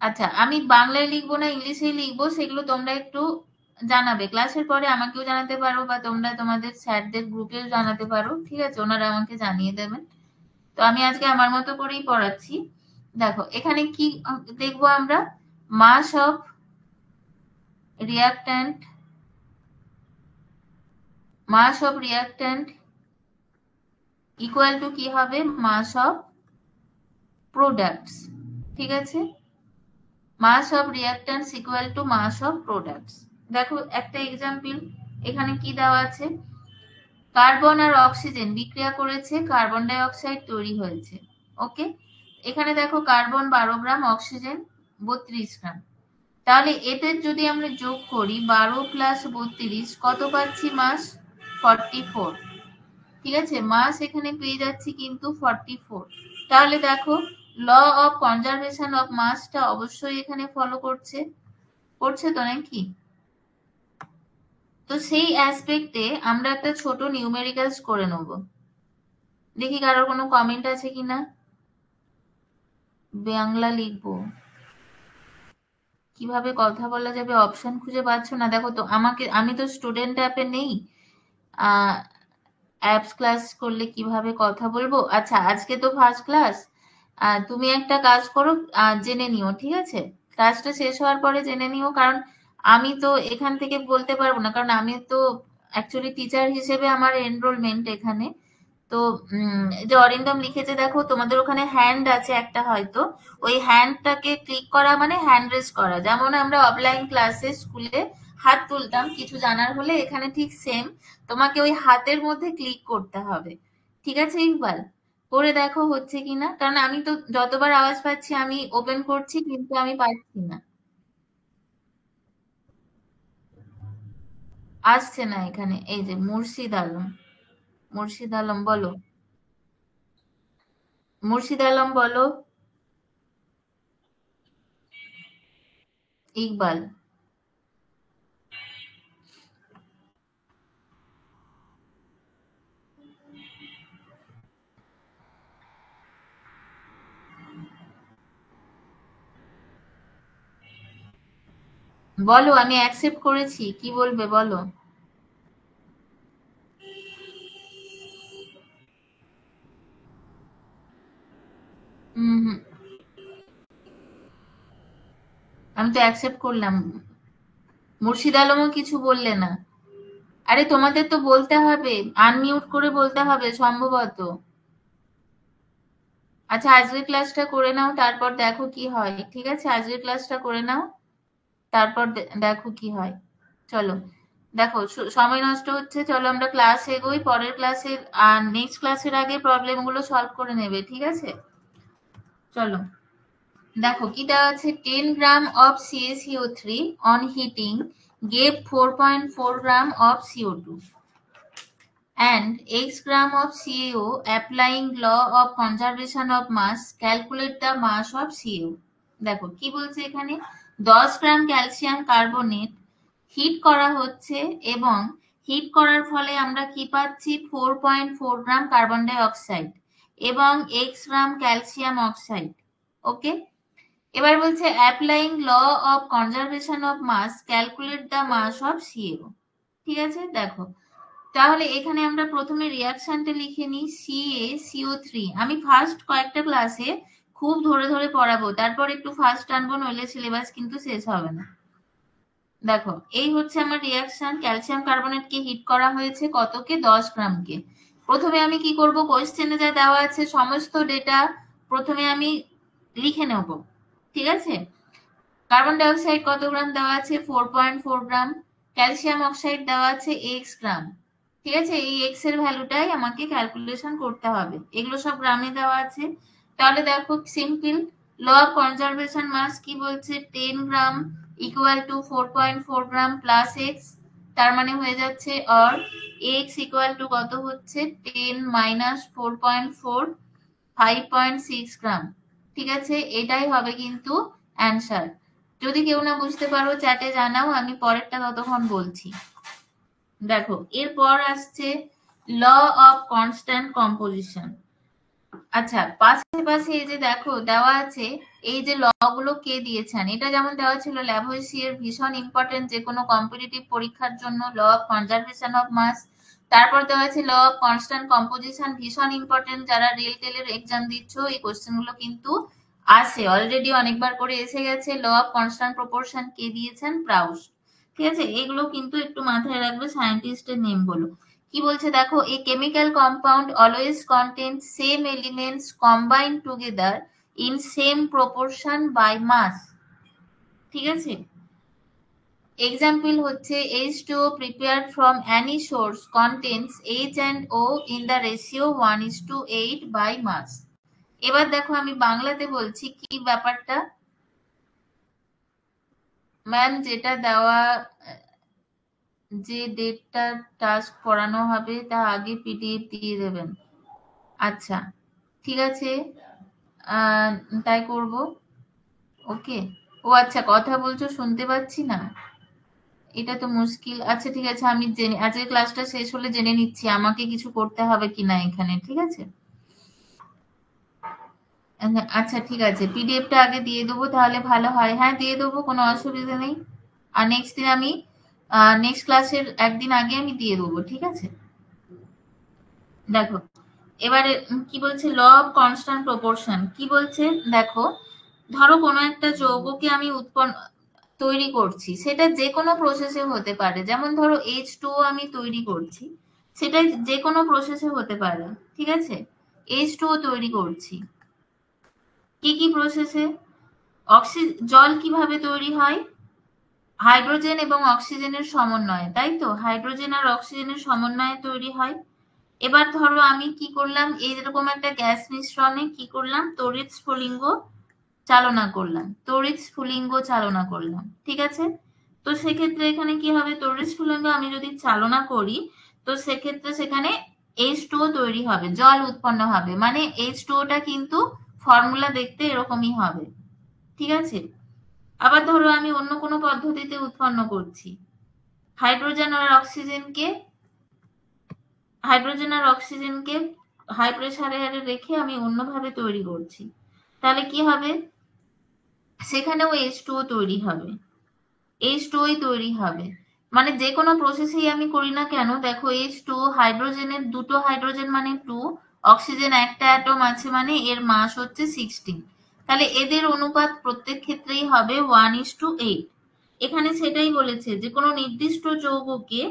আচ্ছা, আমি বাংলায় লিখবো না ইংলিশেই লিখবো, সেগুলো তোমরা একটু জানাবে ক্লাসের পরে, আমাকেও জানাতে পারো বা তোমরা তোমাদের স্যারদের গ্রুপেও জানাতে পারো, ঠিক আছে? ওনারা আমাকে জানিয়ে দেবেন। তো আমি আজকে আমার মতো করেই পড়াচ্ছি। দেখো এখানে কি দেখবো আমরা, mass of reactant, mass of reactant equal to কি হবে, মাস অফ প্রোডাক্টস। ঠিক আছে, mass of reactants equal to mass of products. দেখো একটা এক্সাম্পল, এখানে কি দেওয়া আছে, কার্বন আর অক্সিজেন বিক্রিয়া করেছে, কার্বন ডাই অক্সাইড তৈরি হয়েছে। ওকে, এখানে দেখো কার্বন 12 গ্রাম, অক্সিজেন 32 গ্রাম। তাহলে এদের যদি আমরা যোগ করি 12 প্লাস 32 কত পাচ্ছি, মাস 44। ঠিক আছে, মাস এখানে পেয়ে যাচ্ছি কিন্তু 44। তাহলে দেখো ল অফ কনজারভেশন অফ মাসটা অবশ্যই এখানে ফলো করছে, করছে তো নাকি? তো সেই অ্যাসপেক্টে আমরা একটা ছোট নিউমেরিক্যালস করে নেব। দেখি কারোর কোনো কমেন্ট আছে কিনা। বাংলা লিখবো, কিভাবে কথা বলা যাবে অপশন খুঁজে পাচ্ছ না। দেখো তো আমাকে, আমি তো স্টুডেন্ট অ্যাপে নেই, অ্যাপস ক্লাস করলে কিভাবে কথা বলবো। আচ্ছা, আজকে তো ফার্স্ট ক্লাস, তুমি একটা কাজ করো, জেনে নিও, ঠিক আছে? ক্লাসটা শেষ হওয়ার পরে জেনে নিও, কারণ আমি তো এখান থেকে বলতে পারবো না, কারণ আমি তো অ্যাকচুয়ালি টিচার হিসেবে আমার এনরোলমেন্ট এখানে। তো যে অরিন্দম লিখেছে, দেখো তোমাদের ওখানে হ্যান্ড আছে একটা হয়তো, ওই হ্যান্ডটাকে ক্লিক করা মানে হ্যান্ড রেজ করা, যেমন আমরা অফলাইন ক্লাসে স্কুলে হাত তুলতাম কিছু জানার হলে, এখানে ঠিক সেম তোমাকে ওই হাতের মধ্যে ক্লিক করতে হবে। ঠিক আছে, ইকবাল করে দেখো হচ্ছে কিনা, কারণ আমি তো যতবার আওয়াজ পাচ্ছি আমি ওপেন করছি কিন্তু আমি পাচ্ছি না, আসছে না এখানে। এই যে মুর্শিদ আলম, মুর্শিদ আলম বলো, মুর্শিদ আলম বলো, ইকবাল। বলো, আমি অ্যাকসেপ্ট করেছি, কি বলবে বলো। হুম হুম, আমি তো অ্যাকসেপ্ট করলাম। মুর্শিদ আলমও কিছু বললে না। আরে তোমাদের তো বলতে হবে, আনমিউট করে বলতে হবে সম্ভবত। আচ্ছা, আজকের ক্লাসটা করে নাও, তারপর দেখো কি হয়। ঠিক আছে, আজকের ক্লাসটা করে নাও, তারপর দেখো কি হয়। চলো, দেখো সময় নষ্ট হচ্ছে, চলো আমরা ক্লাস এগোই। পরের ক্লাসের আর নেক্সট ক্লাসের আগে প্রবলেম গুলো সলভ করে নেবে, ঠিক আছে? চলো, দেখো কি দেওয়া আছে। 10 gram of CaCO3 on heating gave 4.4 gram of CO2 and X gram of CaO. Applying law of conservation of mass, calculate the mass of CaO. দেখো কি বলছে এখানে। 10 গ্রাম ক্যালসিয়াম কার্বনেট হিট করা হচ্ছে, এবং হিট করার ফলে আমরা কি পাচ্ছি, 4.4 গ্রাম কার্বন ডাই অক্সাইড এবং x gram calcium oxide. Okay, এবার বলছে applying law of conservation of mass, calculate the mass of CaO. ঠিক আছে, দেখো তাহলে এখানে আমরা প্রথমে রিয়াকশনটা লিখে নিই। CaCO3 আমি ফার্স্ট কয়েকটা ক্লাসে খুব ধরে ধরে পড়াবো, তারপর একটু ফাস্ট আনবো, নইলে সিলেবাস কিন্তু শেষ হবে না। দেখো এই হচ্ছে আমার রিয়াকশন, ক্যালসিয়াম কার্বনেটকে হিট করা হয়েছে কতকে, 10 গ্রামকে। প্রথমে আমি কি করব, কোয়েশ্চেনে যা দেওয়া আছে সমস্ত ডেটা প্রথমে আমি লিখে নেব। ঠিক আছে, কার্বন ডাই অক্সাইড কত গ্রাম দেওয়া আছে, 4.4 গ্রাম। ক্যালসিয়াম অক্সাইড দেওয়া আছে এক্স গ্রাম। ঠিক আছে, এই এক্স এর ভ্যালুটাই আমাকে ক্যালকুলেশন করতে হবে, এগুলো সব গ্রামে দেওয়া আছে। তাহলে দেখো সিম্পল, ল অফ কনজারভেশন মাস কি বলছে, 10 গ্রাম equal to 4.4 gram plus x, তার মানে হয়ে যাচ্ছে অর এক্স ইকুয়াল টু কত হচ্ছে, 10 মাইনাস 4.4, 5.6 গ্রাম। ঠিক আছে, এটাই হবে কিন্তু অ্যান্সার। যদি কেউ না বুঝতে পারো চ্যাটে জানাও, আমি পরেরটা ততক্ষণ বলছি। দেখো এরপর আসছে ল অফ কনস্ট্যান্ট কম্পোজিশন। আচ্ছা, পাশে পাশে এই যে দেখো দেওয়া আছে, এই যে ল গুলো কে দিয়েছেন, এটা যেমন দেওয়া ছিল ল্যাভোইসিয়ের, ভীষণ ইম্পর্টেন্ট যে কোনো কম্পিটিটিভ পরীক্ষার জন্য, law of conservation of mass. তারপর দেওয়া আছে ল অফ কনস্ট্যান্ট কম্পোজিশন, ভীষণ ইম্পর্টেন্ট, যারা রেল টেলের এক্সাম দিচ্ছ এই কোশ্চেন গুলো কিন্তু আসে, অলরেডি অনেকবার করে এসে গেছে। ল অফ কনস্ট্যান্ট প্রপোর্শন কে দিয়েছেন, প্রাউস। ঠিক আছে, এগুলো কিন্তু একটু মাথায় রাখবে, সায়েন্টিস্টের নেম বলো। কি বলছে দেখো, a chemical compound always contain same elements combined together in same proportion by mass. ঠিক আছে, এক্সাম্পল হচ্ছে H2O prepared from any source contains H and O in the ratio 1:8 by mass। এবার দেখো আমি বাংলাতে বলছি কি ব্যাপারটা। ম্যাম যেটা দেওয়া, যে ডেটটা টাস্ক পড়ানো হবে তা আগে পিডিএফ দিয়ে দেবেন। আচ্ছা, ঠিক আছে, তাই করব। ওকে, ও আচ্ছা, কথা বলছো শুনতে পাচ্ছি না, এটা তো মুশকিল। আচ্ছা ঠিক আছে, আমি জেনে আজকে ক্লাসটা শেষ হলে জেনে নিচ্ছি আমাকে কিছু করতে হবে কিনা এখানে। ঠিক আছে, আচ্ছা ঠিক আছে, পিডিএফটা আগে দিয়ে দেবো তাহলে ভালো হয়। হ্যাঁ দিয়ে দেবো, কোনো অসুবিধা নেই। আর নেক্সট দিন আমি নেক্সট ক্লাসের একদিন আগে আমি দিয়ে দেবো, ঠিক আছে। দেখো এবারে কি বলছে, ল অফ কনস্ট্যান্ট প্রপোর্শন কি বলছে, দেখো ধরো কোনো একটা যৌগকে আমি তৈরি করছি, সেটা যে কোনো প্রসেসে হতে পারে, যেমন ধরো H2O আমি তৈরি করছি, সেটা যে কোনো প্রসেসে হতে পারে। ঠিক আছে, H2O তৈরি করছি, কি কি প্রসেসে, জল কিভাবে তৈরি হয়, হাইড্রোজেন এবং অক্সিজেনের সমন্বয়ে, তাই তো, হাইড্রোজেন আর অক্সিজেনের সমন্বয়ে তৈরি হয়। এবার ধরো আমি কি করলাম, এইরকম একটা গ্যাস মিশ্রণে কি করলাম, তড়িৎ স্ফুলিঙ্গ চালনা করলাম, তড়িৎ স্ফুলিঙ্গ চালনা করলাম। ঠিক আছে, তো সেক্ষেত্রে এখানে কি হবে, তড়িৎ স্ফুলিঙ্গ আমি যদি চালনা করি, তো সেক্ষেত্রে সেখানে H2O তৈরি হবে, জল উৎপন্ন হবে, মানে H2O টা কিন্তু ফর্মুলা দেখতে এরকমই হবে। ঠিক আছে, আবার ধরো আমি অন্য কোনো পদ্ধতিতে উৎপন্ন করছি, হাইড্রোজেন আর অক্সিজেনকে হাইড্রোজেন আর অক্সিজেনকে হাই প্রেসারে রেখে আমি অন্যভাবে তৈরি করছি, তাহলে কি হবে, সেখানেও H2O তৈরি হবে। H2O তৈরি হবে। মানে যে কোনো প্রসেসেই আমি করি না কেন, দেখো H2 হাইড্রোজেনের দুটো হাইড্রোজেন মানে 2, অক্সিজেন একটা অ্যাটম আছে মানে এর মাস হচ্ছে 16। তাহলে এদের অনুপাত প্রত্যেক ক্ষেত্রেই হবে 1:8। এখানে সেটাই বলেছে, যে কোনো নির্দিষ্ট যৌগকে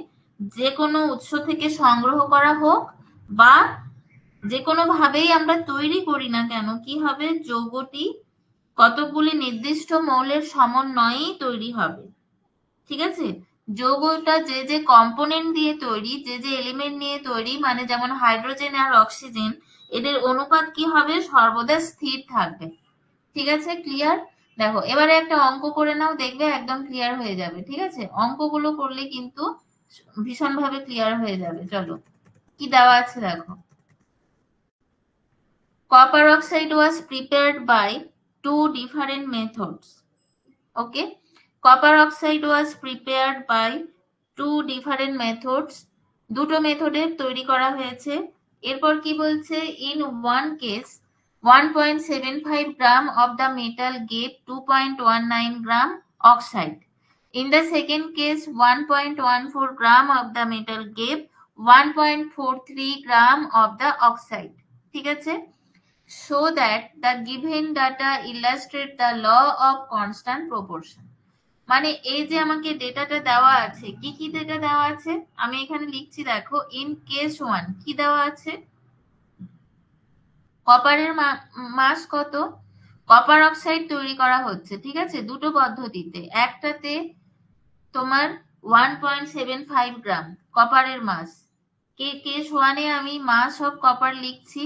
যে কোনো উৎস থেকে সংগ্রহ করা হোক বা যে কোনো ভাবেই আমরা তৈরি করি না কেন, কি হবে, যৌগটি কতকগুলি নির্দিষ্ট মৌলের সমন্বয়েই তৈরি হবে। ঠিক আছে? যৌগটা যে যে কম্পোনেন্ট দিয়ে তৈরি, যে যে এলিমেন্ট নিয়ে তৈরি, মানে যেমন হাইড্রোজেন আর অক্সিজেন, এদের অনুপাত কি হবে, সর্বদা স্থির থাকবে। ঠিক আছে, ক্লিয়ার? দেখো এবারে একটা অঙ্ক করে নাও, দেখবে একদম ক্লিয়ার হয়ে যাবে। ঠিক আছে, অঙ্কগুলো করলে কিন্তু ভীষণভাবে ক্লিয়ার হয়ে যাবে। চলো কি দেওয়া আছে দেখো। Copper oxide was prepared by two different methods. Okay, copper oxide was prepared by two different methods. দুটো মেথডে তৈরি করা হয়েছে। এরপর কি বলছে, in one case 1.75 gram of the metal gave 2.19 gram oxide. In the second case 1.14 gram of the metal gave 1.43 gram of the oxide. ঠিক আছে, so that the given data illustrate the law of constant proportion. মানে এই যে আমাকে ডেটাটা দেওয়া আছে, কি কি ডেটা দেওয়া আছে আমি এখানে লিখছি দেখো। ইন কেস 1 কি দেওয়া আছে, কপারের মাস কত, কপার অক্সাইড তৈরি করা হচ্ছে। ঠিক আছে, দুটো পদ্ধতিতে, একটাতে তোমার 1.75 গ্রাম কপারের মাস, কেস 1 এ আমি মাস অফ কপার লিখছি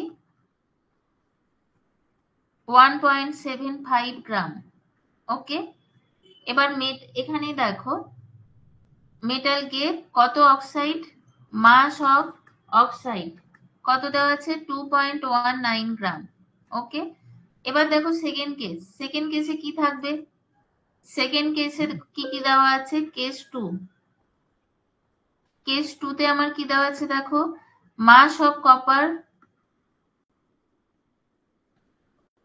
1.75 গ্রাম। ওকে, এবার এখানে দেখো মেটাল গেভ কত অক্সাইড, মাস অফ অক্সাইড কত দেওয়া আছে 2.19 গ্রাম। ওকে, এবার দেখো সেকেন্ড কেস, সেকেন্ড কেসে কি থাকবে, সেকেন্ড কেসে কি কি দেওয়া আছে, কেস 2, কেস 2 তে আমার কি দেওয়া আছে দেখো, মাস অফ কপার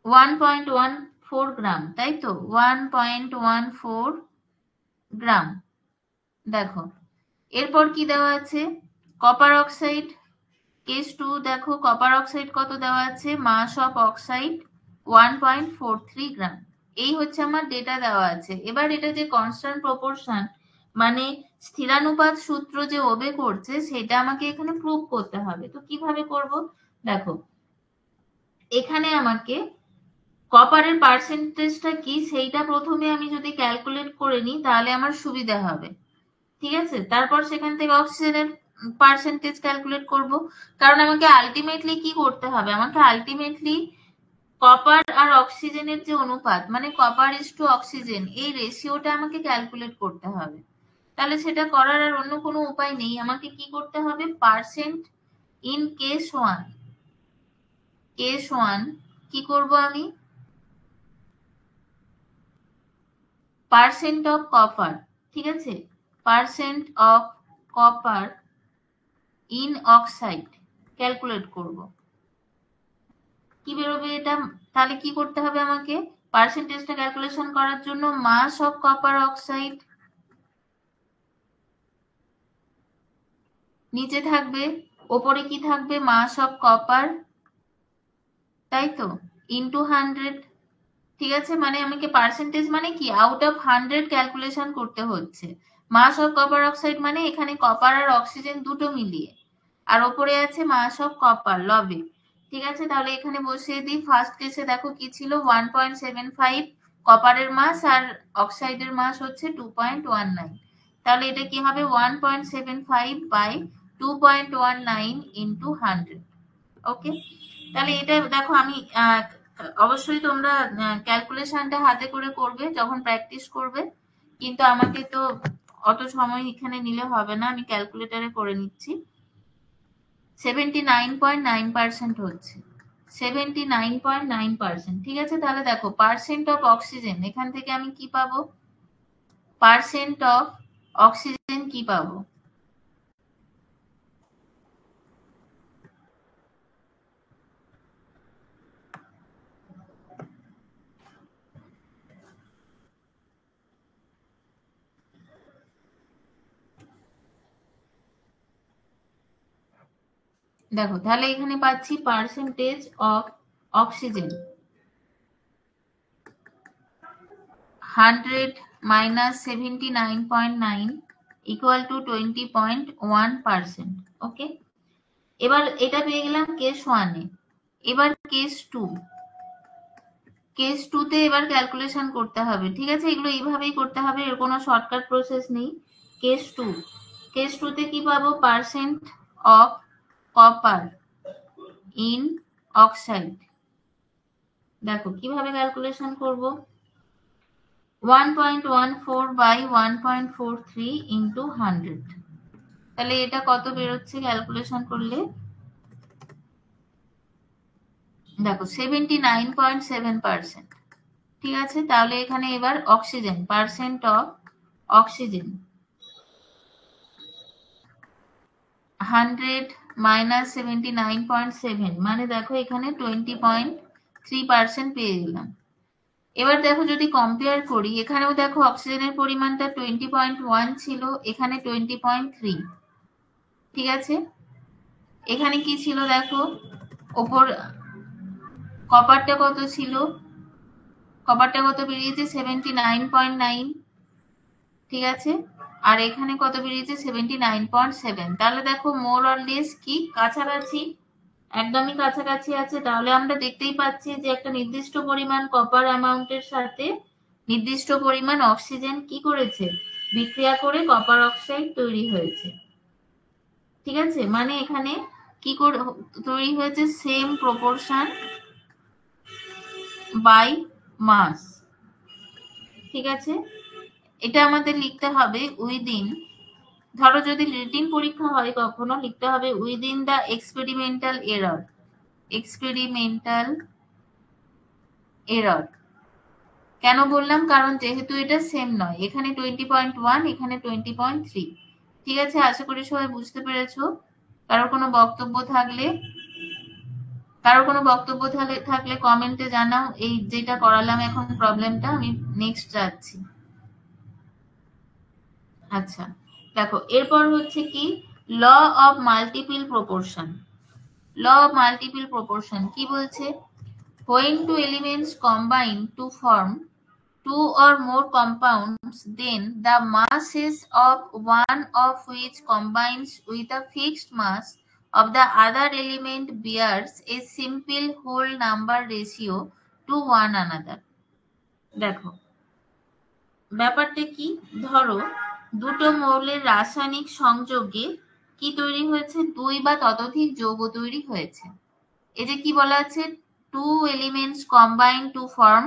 1.14 গ্রাম, তাই তো 1.14 গ্রাম। দেখো এরপর কি দেওয়া আছে, কপার অক্সাইড কেস 2, দেখো কপার অক্সাইড কত দেওয়া আছে, মাস অফ অক্সাইড 1.43 গ্রাম। এই হচ্ছে আমার ডেটা দেওয়া আছে। এবার এটা যে কনস্ট্যান্ট প্রপোর্শন মানে স্থিরানুপাত সূত্র যে ওবে করছে, সেটা আমাকে এখানে প্রুভ করতে হবে। তো কিভাবে করব, দেখো এখানে আমাকে কপারের পার্সেন্টেজটা কি সেইটা প্রথমে আমি যদি ক্যালকুলেট করে নিই তাহলে আমার সুবিধা হবে। ঠিক আছে, তারপর সেখান থেকে অক্সিজেনের পার্সেন্টেজ ক্যালকুলেট করব। কারণ আমাকে আলটিমেটলি কি করতে হবে, আমাকে আলটিমেটলি কপার আর অক্সিজেনের যে অনুপাত মানে কপার ইস টু অক্সিজেন, এই রেশিওটা আমাকে ক্যালকুলেট করতে হবে। তাহলে সেটা করার আর অন্য কোনো উপায় নেই, আমাকে কি করতে হবে, পার্সেন্ট ইন কেস 1, কেস 1 কি করব আমি, পার্সেন্ট অফ কপার, ঠিক আছে, percent of copper in oxide calculate করব। কি বেরোবে এটা, তাহলে কি করতে হবে আমাকে, পার্সেন্টেজটা ক্যালকুলেশন করার জন্য মাস অফ কপার অক্সাইড নিচে থাকবে, ওপরে কি থাকবে, মাস অফ কপার, তাই তো, ইন্টু 100। ঠিক আছে, মানে আমাকে পার্সেন্টেজ মানে কি, আউট অফ 100 ক্যালকুলেশন করতে হচ্ছে। মাস অফ কপার অক্সাইড মানে এখানে কপার আর অক্সিজেন দুটো মিলিয়ে, আর ওপরে আছে মাস অফ কপার লবে। ঠিক আছে, তাহলে এখানে বসিয়ে দিই। ফার্স্ট কেসে দেখো কি ছিল, 1.75 কপারের মাস আর অক্সাইডের মাস হচ্ছে 2.19। তাহলে এটা কি হবে, 1.75 বাই 2.19 ইন্টু 100। ওকে, তাহলে এটা দেখো আমি অবশ্যই তোমরা ক্যালকুলেশনটা হাতে করে করবে যখন প্র্যাকটিস করবে, কিন্তু আমাকে তো অত সময় এখানে নিলে হবে না, আমি ক্যালকুলেটরে করে নিচ্ছি। 79.9% হচ্ছে, 79.9%। ঠিক আছে, তাহলে দেখো পার্সেন্ট অফ অক্সিজেন, এখান থেকে আমি কি পাবো, পার্সেন্ট অফ অক্সিজেন কি পাবো, দেখো তাহলে এখানে পাচ্ছি percentage of oxygen 100 minus 79.9 equal to 20.1%. ওকে, এবার এটা পেয়ে গেলাম কেস 1 এ। এবার কেস 2, কেস 2 তে এবার ক্যালকুলেশন করতে হবে। ঠিক আছে, এগুলো এইভাবেই করতে হবে, এর কোনো শর্টকাট প্রসেস নেই। কেস 2, কেস 2 তে কি পাবো? Percent of copper in oxide. দেখো কিভাবে ক্যালকুলেশন করব। 1.14 by 1.43 into 100। তাহলে এটা কত বেরোচ্ছে ক্যালকুলেশন করলে? দেখো 79.7%। ঠিক আছে, তাহলে এখানে এবার oxygen, percent of oxygen 100 minus 79.7, মানে দেখো এখানে 20.3% পেয়ে গেলাম। এবার দেখো যদি কম্পেয়ার করি, এখানেও দেখো অক্সিজেনের পরিমাণটা 20.1 ছিল, এখানে 20.3। ঠিক আছে, এখানে কি ছিল দেখো, ওপর কপারটা কত ছিল? কপারটা কত বেরিয়েছে? 79.9। ঠিক আছে, আর এখানে কত বেরিয়েছে? 79.7। তাহলে দেখো মোর অর লেস কি কাছাকাছি, একদমই কাছাকাছি আছে। তাহলে আমরা দেখতেই পাচ্ছি যে একটা নির্দিষ্ট পরিমাণ কপার অ্যামাউন্টের সাথে নির্দিষ্ট পরিমাণ অক্সিজেন কি করেছে? বিক্রিয়া করে কপার অক্সাইড তৈরি হয়েছে। ঠিক আছে, মানে এখানে কি করে তৈরি হয়েছে? Same proportion by mass. ঠিক আছে, এটা আমাদের লিখতে হবে উইদিন, ধরো যদি রিটিন পরীক্ষা হয় কখনো, লিখতে হবে within the experimental error. Experimental error কেন বললাম? কারণ যেহেতু এটা সেম নয়, এখানে 20.1, এখানে 20.3। ঠিক আছে, আশা করি সবাই বুঝতে পেরেছো। কারোর কোনো বক্তব্য থাকলে থাকলে কমেন্টে জানাও। এই যেটা করালাম এখন প্রবলেমটা, আমি নেক্সট যাচ্ছি। আচ্ছা, দেখো এরপর হচ্ছে কি law of multiple proportion. Law of multiple proportion কি বলছে? when two elements combine to form two or more compounds, then the masses of one of which combines with a fixed mass of the other element bears a simple whole number ratio to one another. দেখো ব্যাপারটা কি, ধরো দুটো মৌলের রাসায়নিক সংযোগে কি তৈরি হয়েছে? দুই বা ততোধিক যৌগ তৈরি হয়েছে। এই যে কি বলা আছে? Two elements combine to form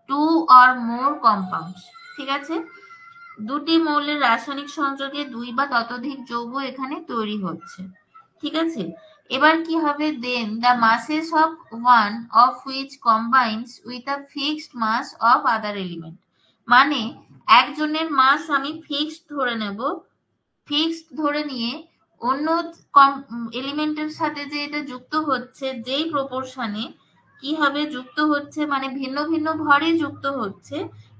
two or more compounds. ঠিক আছে, দুটি মৌলের রাসায়নিক সংযোগে দুই বা ততোধিক যৌগ এখানে তৈরি হচ্ছে। ঠিক আছে, এবার কি হবে? Then the masses of one of which combines with a fixed mass of other element. মানে একজনের মাস আমি ফিক্সড ধরে নেব, ফিক্সড ধরে নিয়ে অন্য এলিমেন্টের সাথে যে এটা যুক্ত হচ্ছে, যেই প্রপোর্শনে কি হবে যুক্ত হচ্ছে, মানে ভিন্ন ভিন্ন ভরে যুক্ত হচ্ছে,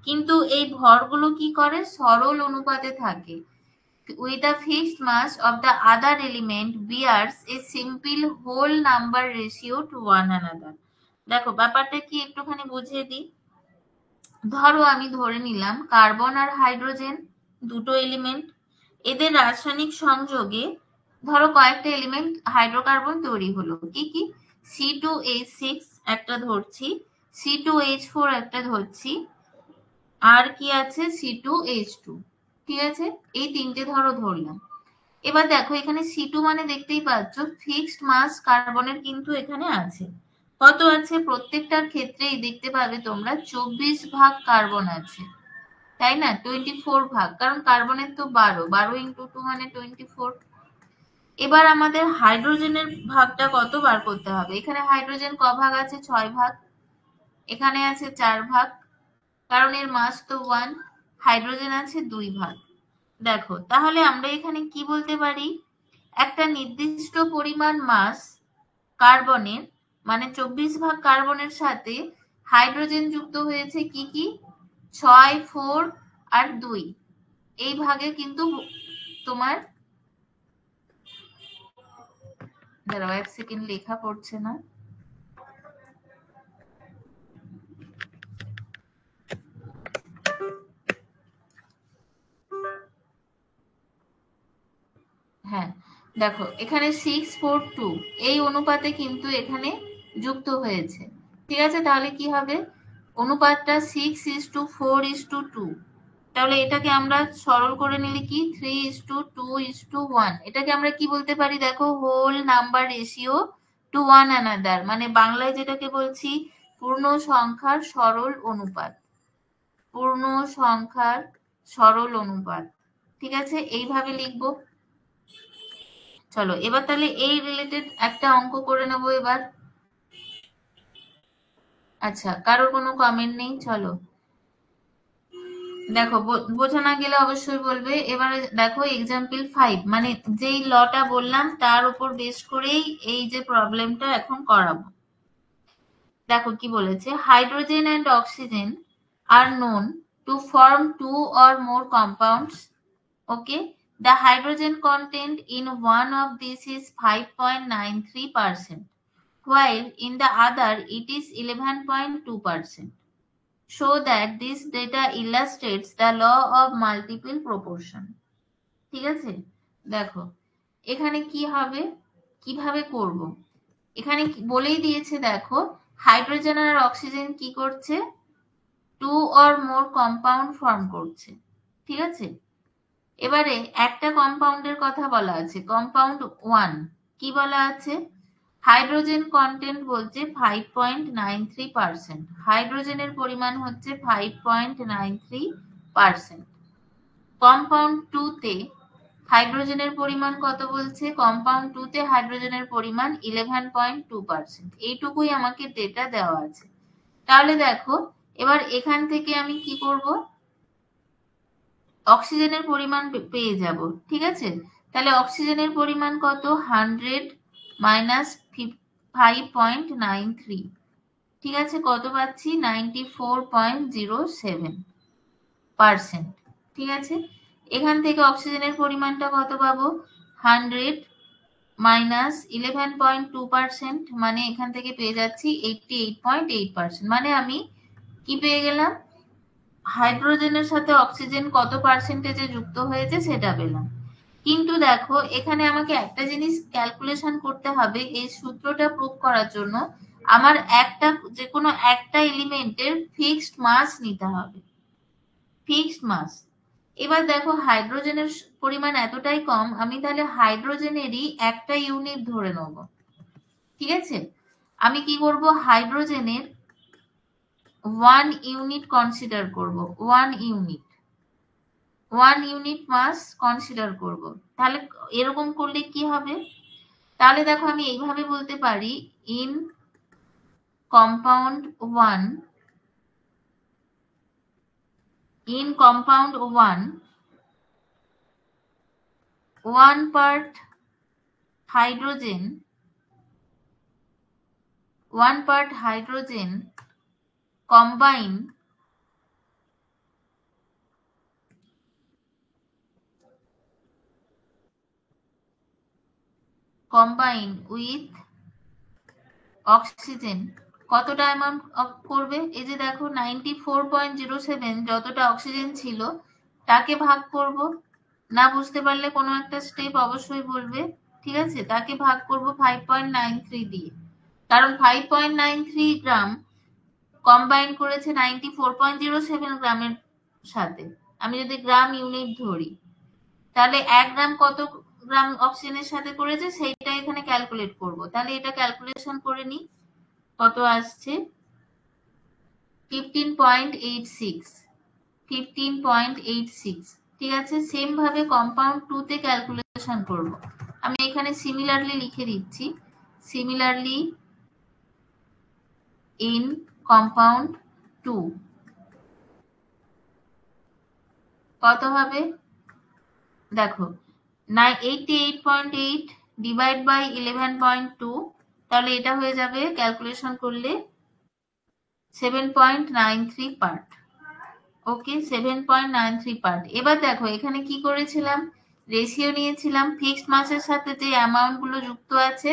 কিন্তু এই ভরগুলো কি করে? সরল অনুপাতে থাকে। with a fixed mass of the other element bears a simple whole number ratio to one another. দেখো ব্যাপারটা কি একটুখানি বুঝিয়ে দিই। ধরো আমি ধরে নিলাম কার্বন আর হাইড্রোজেন দুটো এলিমেন্ট, এদের রাসায়নিক সংযোগে ধরো কয়েকটা এলিমেন্ট হাইড্রোকার্বন তৈরি হলো। কি কি? C2H6 একটা ধরছি, C2H4 একটা ধরছি, আর কি আছে? C2H2। ঠিক আছে, এই তিনটে ধরো ধরলাম। এবার দেখো এখানে C2 মানে দেখতেই পাচ্ছ ফিক্সড মাস কার্বনের কিন্তু এখানে আছে। কত আছে? প্রত্যেকটার ক্ষেত্রেই দেখতে পাবে তোমরা 24 ভাগ কার্বন আছে, তাই না? 24 ভাগ, কারণ কার্বনের তো 12 ইন্টু 2 মানে 24। এবার আমাদের হাইড্রোজেনের ভাগটা কত বার করতে হবে? এখানে হাইড্রোজেন ক ভাগ আছে? 6 ভাগ। এখানে আছে 4 ভাগ, কারণ এর মাস তো 1। হাইড্রোজেন আছে 2 ভাগ। দেখো তাহলে আমরা এখানে কি বলতে পারি? একটা নির্দিষ্ট পরিমাণ মাস কার্বনের, মানে 24 ভাগ কার্বনের সাথে হাইড্রোজেন যুক্ত হয়েছে কি কি? 6, 4 আর 2। এই ভাগে কিন্তু তোমার দাঁড়াও 1 সেকেন্ড, লেখা পড়ছে না। হ্যাঁ, দেখো এখানে 6:4:2 এই অনুপাতে কিন্তু এখানে যুক্ত হয়েছে। ঠিক আছে, তাহলে কি হবে? অনুপাতটা 6:4:2। তাহলে এটাকে আমরা সরল করে নিলে কি 3:2:1। এটাকে আমরা কি বলতে পারি? দেখো, whole number ratio to one another, মানে বাংলায় যেটাকে বলছি পূর্ণ সংখ্যার সরল অনুপাত। পূর্ণ সংখ্যার সরল অনুপাত। ঠিক আছে, এইভাবে লিখবো। চলো এবার তাহলে এই রিলেটেড একটা অঙ্ক করে নেব এবার। আচ্ছা, কারোর কোনো কমেন্ট নেই? চলো দেখো, বোঝা না গেলে অবশ্যই বলবে। এবারে দেখো এক্সাম্পল 5, মানে যেই লটা বললাম তার উপর বেস করেই এই যে প্রবলেমটা এখন করাবো। দেখো কি বলেছে, hydrogen and oxygen are known to form two or more compounds. Okay, the hydrogen content in one of these is 5.93%, while in the other it is 11.2%. Show that this data illustrates the law of multiple proportion. ঠিক আছে, দেখো এখানে কি হবে, কিভাবে করব। এখানে বলেই দিয়েছে, দেখো হাইড্রোজেন আর অক্সিজেন কি করছে, two or more compound form করছে। ঠিক আছে, এবারে একটা কম্পাউন্ডের কথা বলা আছে, কম্পাউন্ড 1। কি বলা আছে? হাইড্রোজেন কন্টেন্ট বলছে 5.93%। হাইড্রোজেনের পরিমাণ হচ্ছে 5.93%। কম্পাউন্ড 2 তে হাইড্রোজেনের পরিমাণ কত বলছে? কম্পাউন্ড 2 তে হাইড্রোজেনের পরিমাণ 11.2%। এইটুকুই আমাকে ডেটা দেওয়া আছে। তাহলে দেখো, এবার এখান থেকে আমি কি করব, অক্সিজেনের পরিমাণ পেয়ে যাব। ঠিক আছে, তাহলে অক্সিজেনের পরিমাণ কত? 100 মাইনাস 5.93। ঠিক আছে, কত পাচ্ছি? 94.07%। ঠিক আছে, এখান থেকে অক্সিজেনের পরিমাণটা কত পাবো? 100 মাইনাস 11.2%, মানে এখান থেকে পেয়ে যাচ্ছি 88.8%। মানে আমি কি পেয়ে গেলাম? হাইড্রোজেনের সাথে অক্সিজেন কত পার্সেন্টেজে যুক্ত হয়েছে সেটা পেলাম। কিন্তু দেখো, এখানে আমাকে একটা জিনিস ক্যালকুলেশন করতে হবে। এই সূত্রটা প্রুভ করার জন্য আমার যে কোনো একটা এলিমেন্টের ফিক্সড মাস নিতে হবে, ফিক্সড মাস। এবার দেখো হাইড্রোজেনের পরিমাণ এতটাই কম, আমি তাহলে হাইড্রোজেনেরই একটা ইউনিট ধরে নেব। ঠিক আছে, আমি কি করব, হাইড্রোজেনের 1 ইউনিট কনসিডার করব, 1 ইউনিট মাস কনসিডার করব। তাহলে এরকম করলে কি হবে? তাহলে দেখো আমি এইভাবে বলতে পারি, in compound 1, in compound 1, 1 part hydrogen, 1 part hydrogen combine with oxygen কতটা অ্যামাউন্ট করবে? এই যে দেখো 94.07 যতটা অক্সিজেন ছিল তাকে ভাগ করব। না বুঝতে পারলে কোনো একটা স্টেপ অবশ্যই বলবে। ঠিক আছে, তাকে ভাগ করব 5.93 দিয়ে, কারণ 5.93 গ্রাম কম্বাইন করেছে 94.07 গ্রামের সাথে। আমি যদি গ্রাম ইউনিট ধরি, তাহলে 1 গ্রাম কত গ্রাম অক্সিজেনের সাথে করেছে সেইটা এখানে ক্যালকুলেট করব। তাহলে এটা ক্যালকুলেশন করে নি, কত আসছে? 15.86। ঠিক আছে, সেম ভাবে কম্পাউন্ড 2 তে ক্যালকুলেশন করব। আমি এখানে সিমিলারলি লিখে দিচ্ছি, সিমিলারলি ইন কম্পাউন্ড 2 কত হবে? দেখো 88.8 ডিভাইড বাই 11.2, তাহলে এটা হয়ে যাবে ক্যালকুলেশন করলে 7.93 পার্ট। ওকে, 7.93 পার্ট। এবার দেখো এখানে কি করেছিলাম, রেশিও নিয়েছিলাম, ফিক্সড মাসের সাথে যে অ্যামাউন্ট গুলো যুক্ত আছে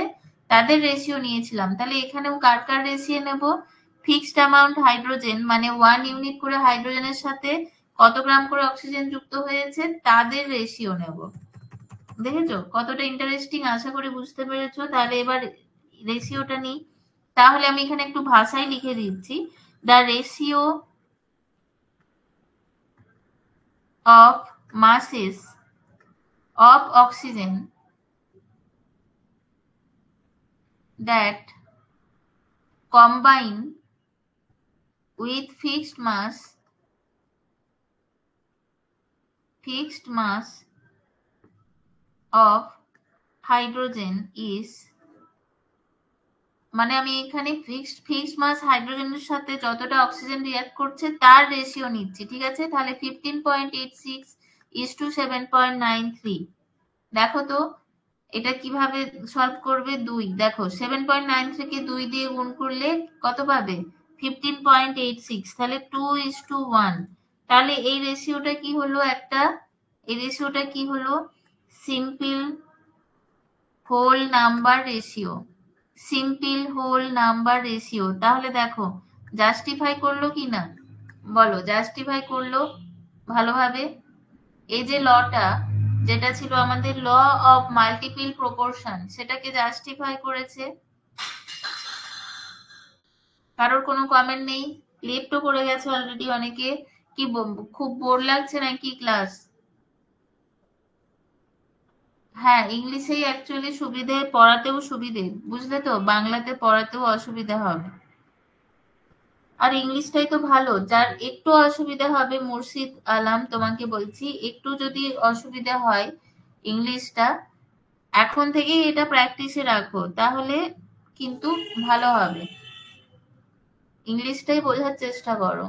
তাদের রেশিও নিয়েছিলাম। তাহলে এখানেও কার কার রেশিও নেব? ফিক্সড অ্যামাউন্ট হাইড্রোজেন, মানে 1 ইউনিট করে হাইড্রোজেনের সাথে কত গ্রাম করে অক্সিজেন যুক্ত হয়েছে তাদের রেশিও নেব। দেখেছো কতটা ইন্টারেস্টিং? আশা করি বুঝতে পেরেছো। তাহলে এবার রেশিওটা নিই। তাহলে আমি এখানে একটু ভাষায় লিখে দিচ্ছি, the ratio of masses of oxygen that combine with fixed mass of hydrogen is, মানে আমি এখানে ফিক্সড মাস হাইড্রোজেনের সাথে যতটা অক্সিজেন রিঅ্যাক্ট করছে তার রেশিও নিচ্ছি, ঠিক আছে? তাহলে 15.86:7.93। দেখো তো এটা কিভাবে সলভ করবে। দেখো 7.93 কে 2 দিয়ে গুণ করলে কত পাবে? 15.86। তাহলে 2:1। তাহলে এই রেশিওটা কি হলো? Simple whole number ratio. তাহলে দেখো জাস্টিফাই করলো কি না, বলো জাস্টিফাই করলো ভালোভাবে। এই যে লটা, যেটা ছিল আমাদের ল অফ মাল্টিপল প্রপোর্শন, সেটাকে জাস্টিফাই করেছে। কারোর কোনো কমেন্ট নেই? লেফটও করে গেছে অলরেডি অনেকে। কি খুব বোর লাগছে নাকি ক্লাস? হ্যাঁ, ইংলিশেই অ্যাকচুয়ালি সুবিধে, পড়াতেও সুবিধে, বুঝলে তো? বাংলাতে পড়াতেও অসুবিধা হবে। আর ইংলিশটাই তো ভালো। যার একটু অসুবিধা হবে, মুর্শিদ আলাম তোমাকে বলছি, একটু যদি অসুবিধা হয় ইংলিশটা, এখন থেকেই এটা প্র্যাকটিসে রাখো, তাহলে কিন্তু ভালো হবে। ইংলিশটাই বোঝার চেষ্টা করো।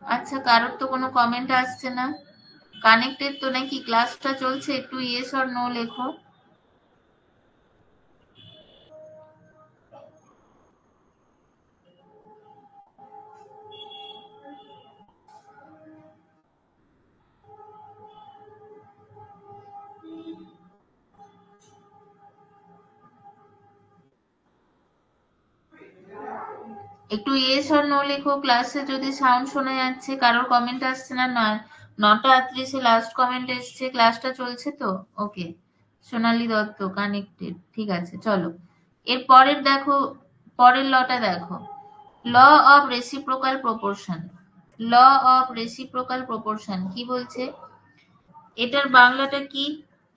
আচ্ছা, কারোর তো কোনো কমেন্ট আসছে না। কানেক্টেড তো নাকি? ক্লাসটা চলছে? একটু ইয়েস অর নো লেখো। একটু ইয়েস অর নো লেখো। ক্লাসে যদি সাউন্ড শোনা যাচ্ছে, কারোর কমেন্ট আসছে না। 9:38 লাস্ট কমেন্ট এসছে। ক্লাসটা চলছে তো? ওকে। সোনালী দত্ত কানেক্টেড, ঠিক আছে, চলো। এর পরের দেখো, পরের লটা দেখো, law of reciprocal proportion. Law of reciprocal proportion কি বলছে? এটার বাংলাটা কি?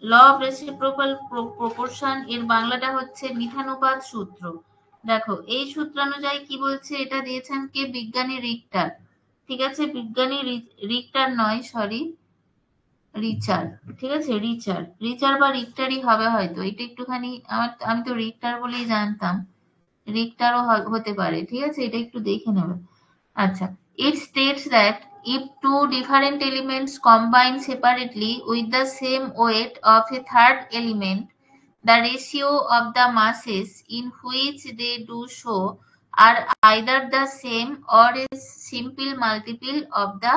ল অফ রেসিপ্রোকাল প্রপোর্শন এর বাংলাটা হচ্ছে মিথানুপাত সূত্র। দেখো এই সূত্রানুযায়ী কি বলছে, এটা দিয়েছেন কে? বিজ্ঞানী রিক্টার। ঠিক আছে, বিজ্ঞানী রিক্টার নয়, সরি, রিচার। ঠিক আছে, রিচার বা রিক্টারই হবে হয়তো। এটা একটুখানি আমি তো রিক্টার বলেই জানতাম, রিক্টারও হতে পারে। ঠিক আছে, এটা একটু দেখে নেবে। আচ্ছা, it states that if two different elements combine separately with the same weight of a third element, the ratio of the masses in which they do so are either the same or a simple multiple of the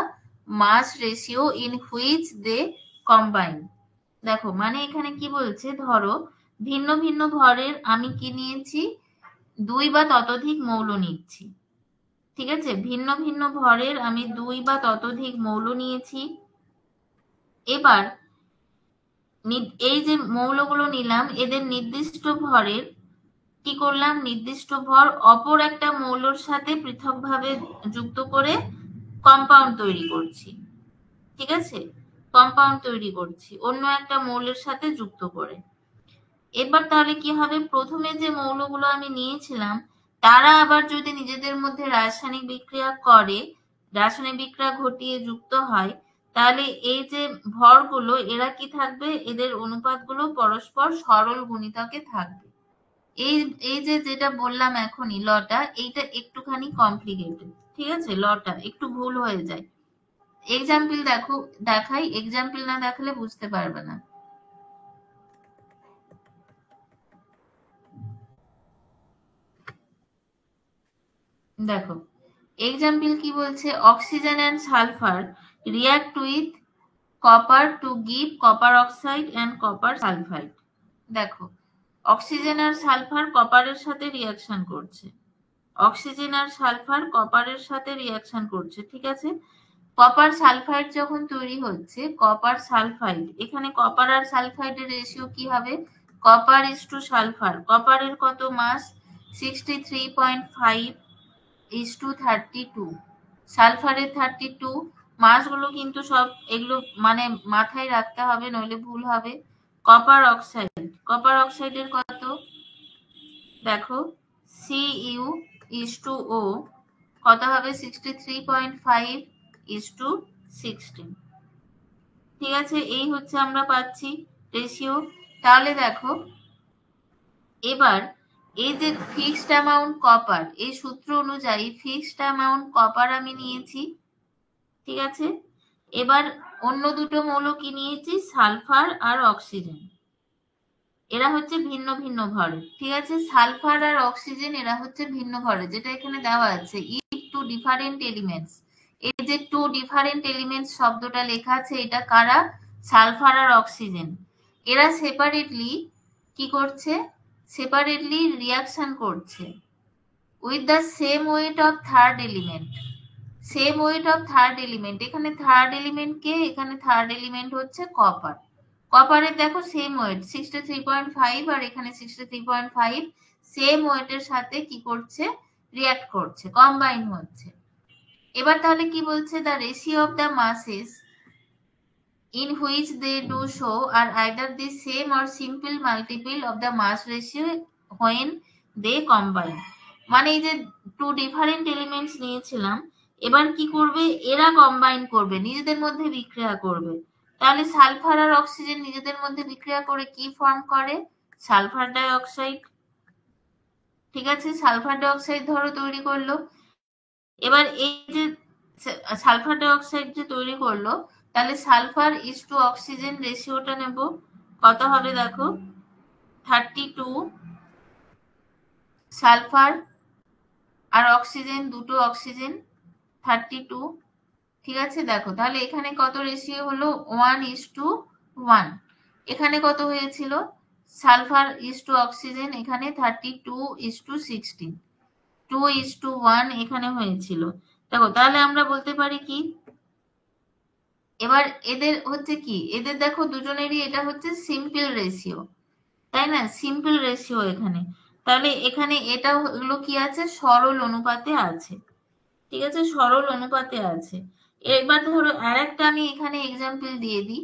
mass ratio in which they combine. দেখো মানে এখানে কি বলছে, ধরো ভিন্ন ভিন্ন ভরের আমি কি নিয়েছি? 2 বা ততোধিক মৌল নিচ্ছি। ঠিক আছে, ভিন্ন ভিন্ন ভরের আমি 2 বা ততোধিক মৌল নিয়েছি। এবার এই যে মৌলগুলো নিলাম, এদের নির্দিষ্ট ভরের কি করলাম? নির্দিষ্ট ভর অপর একটা মৌলর সাথে পৃথকভাবে যুক্ত করে কম্পাউন্ড তৈরি করছি। ঠিক আছে, কম্পাউন্ড তৈরি করছি অন্য একটা মৌলের সাথে যুক্ত করে। এবার তাহলে কি হবে? প্রথমে যে মৌলগুলো আমি নিয়েছিলাম, তারা আবার যদি নিজেদের মধ্যে রাসায়নিক বিক্রিয়া করে, রাসায়নিক বিক্রিয়া ঘটিয়ে যুক্ত হয়, তাহলে এই যে ভরগুলো, এরা কি থাকবে? এদের অনুপাতগুলো পরস্পর সরল গুণিতকে থাকবে। এই এই যে যেটা বললাম এখনই লটা, এইটা একটুখানি কমপ্লিকেটেড। ঠিক আছে, লটা একটু ভুল হয়ে যায়। এক্সাম্পল দেখো, দেখাই, এক্সাম্পল না দেখালে বুঝতে পারবে না। দেখো এক্সাম্পল কি বলছে, oxygen and sulphur react with copper to give copper oxide and copper sulphide. দেখো, অক্সিজেন আর সালফার কপারের সাথে রিয়াকশন করছে, অক্সিজেন আর সালফার কপারের সাথে রিয়াকশন করছে, ঠিক আছে। কপার সালফাইড যখন তৈরি হচ্ছে, কপার সালফাইড, এখানে কপার আর সালফাইডের রেশিও কি হবে? কপার ইস টু সালফার, কপারের কত মাস? 63.5 ইস টু 32, সালফারের 32। মাসগুলো কিন্তু সব এগুলো মানে মাথায় রাখতে হবে, নইলে ভুল হবে। কপার অক্সাইড, কপার অক্সাইডের কত? দেখো, Cu ইস টু ও কত হবে? 63.5 ইস টু 16, ঠিক আছে। এই হচ্ছে আমরা পাচ্ছি রেশিও। তাহলে দেখো, এবার এই যে ফিক্সড অ্যামাউন্ট কপার, এই সূত্র অনুযায়ী ফিক্সড অ্যামাউন্ট কপার আমি নিয়েছি, ঠিক আছে। এবার অন্য দুটো মৌল কি নিয়েছি? সালফার আর অক্সিজেন। এরা হচ্ছে ভিন্ন ভিন্ন ভরের, ঠিক আছে। সালফার আর অক্সিজেন এরা হচ্ছে ভিন্ন ভরের, যেটা এখানে দেওয়া আছে, ইফ টু ডিফারেন্ট এলিমেন্টস। এই যে টু ডিফারেন্ট এলিমেন্টস শব্দটা লেখা আছে, এটা কারা? সালফার আর অক্সিজেন। এরা সেপারেটলি কি করছে? সেপারেটলি রিয়াকশন করছে with the same weight of third element. Same weight of third element, এখানে থার্ড এলিমেন্ট কে? এখানে থার্ড এলিমেন্ট হচ্ছে কপার। কপারের দেখো সেম ওয়েট 63.5, আর এখানে 63.5, সেম ওয়েটের সাথে কি করছে? রিয়াক্ট করছে, কম্বাইন হচ্ছে। এবার তাহলে কি বলছে? The ratio of the মাসেস in which they do show are either the same or simple multiple of the mass ratio when they combine। মানে এই যে টু ডিফারেন্ট এলিমেন্টস নিয়েছিলাম, এবার কি করবে? এরা কম্বাইন করবে, নিজেদের মধ্যে বিক্রিয়া করবে। তাহলে সালফার আর অক্সিজেন নিজেদের মধ্যে বিক্রিয়া করে কি ফর্ম করে? সালফার ডাই অক্সাইড, ঠিক আছে। সালফার ডাই অক্সাইড ধরো তৈরি করলো। এবার এই যে সালফার ডাই অক্সাইড যে তৈরি করলো, তাহলে সালফার ইস টু অক্সিজেন রেশিওটা নেব, কত হবে? দেখো, 32 সালফার আর অক্সিজেন, দুটো অক্সিজেন, 32, ঠিক আছে। দেখো তাহলে এখানে কত রেশিও হলো? 1:1। এখানে কত হয়েছিল? সালফার ইস টু অক্সিজেন, এখানে 32:16, 2:1 এখানে হয়েছিল। দেখো, তাহলে আমরা বলতে পারি কি? এবার এদের হচ্ছে কি? এদের দেখো দুজনেরই এটা হচ্ছে সিম্পল রেশিও, তাই না? সিম্পল রেশিও এখানে। তাহলে এখানে এটা হলো কি আছে? সরল অনুপাতে আছে, ঠিক আছে, সরল অনুপাতে আছে। এবার ধরো আরেকটা আমি এখানে এক্সাম্পল দিয়ে দিই,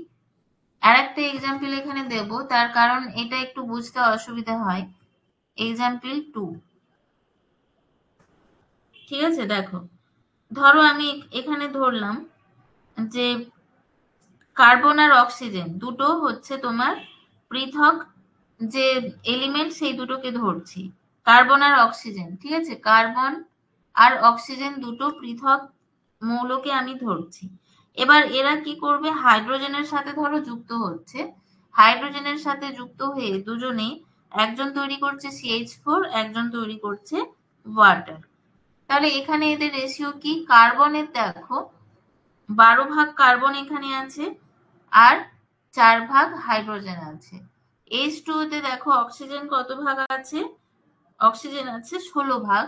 আরেকটা এক্সাম্পল এখানে দেব, তার কারণ এটা একটু বুঝতে অসুবিধা হয়। এক্সাম্পল 2, ঠিক আছে। দেখো, ধরো আমি এখানে ধরলাম যে কার্বন আর অক্সিজেন দুটো হচ্ছে তোমার পৃথক যে এলিমেন্ট, সেই দুটোকে ধরছি, কার্বন আর অক্সিজেন, ঠিক আছে। কার্বন আর অক্সিজেন দুটো পৃথক মৌলকে আমি ধরছি। এবার এরা কি করবে? হাইড্রোজেনের সাথে ধরো যুক্ত হচ্ছে, হাইড্রোজেনের সাথে যুক্ত হয়ে দুজনে, একজন তৈরি করছে CH4, একজন তৈরি করছে ওয়াটার। তাহলে এখানে এদের রেশিও কি? কার্বনের দেখো 12 ভাগ কার্বন এখানে আছে, আর 4 ভাগ হাইড্রোজেন আছে। H2 তে দেখো অক্সিজেন কত ভাগ আছে? অক্সিজেন আছে 16 ভাগ,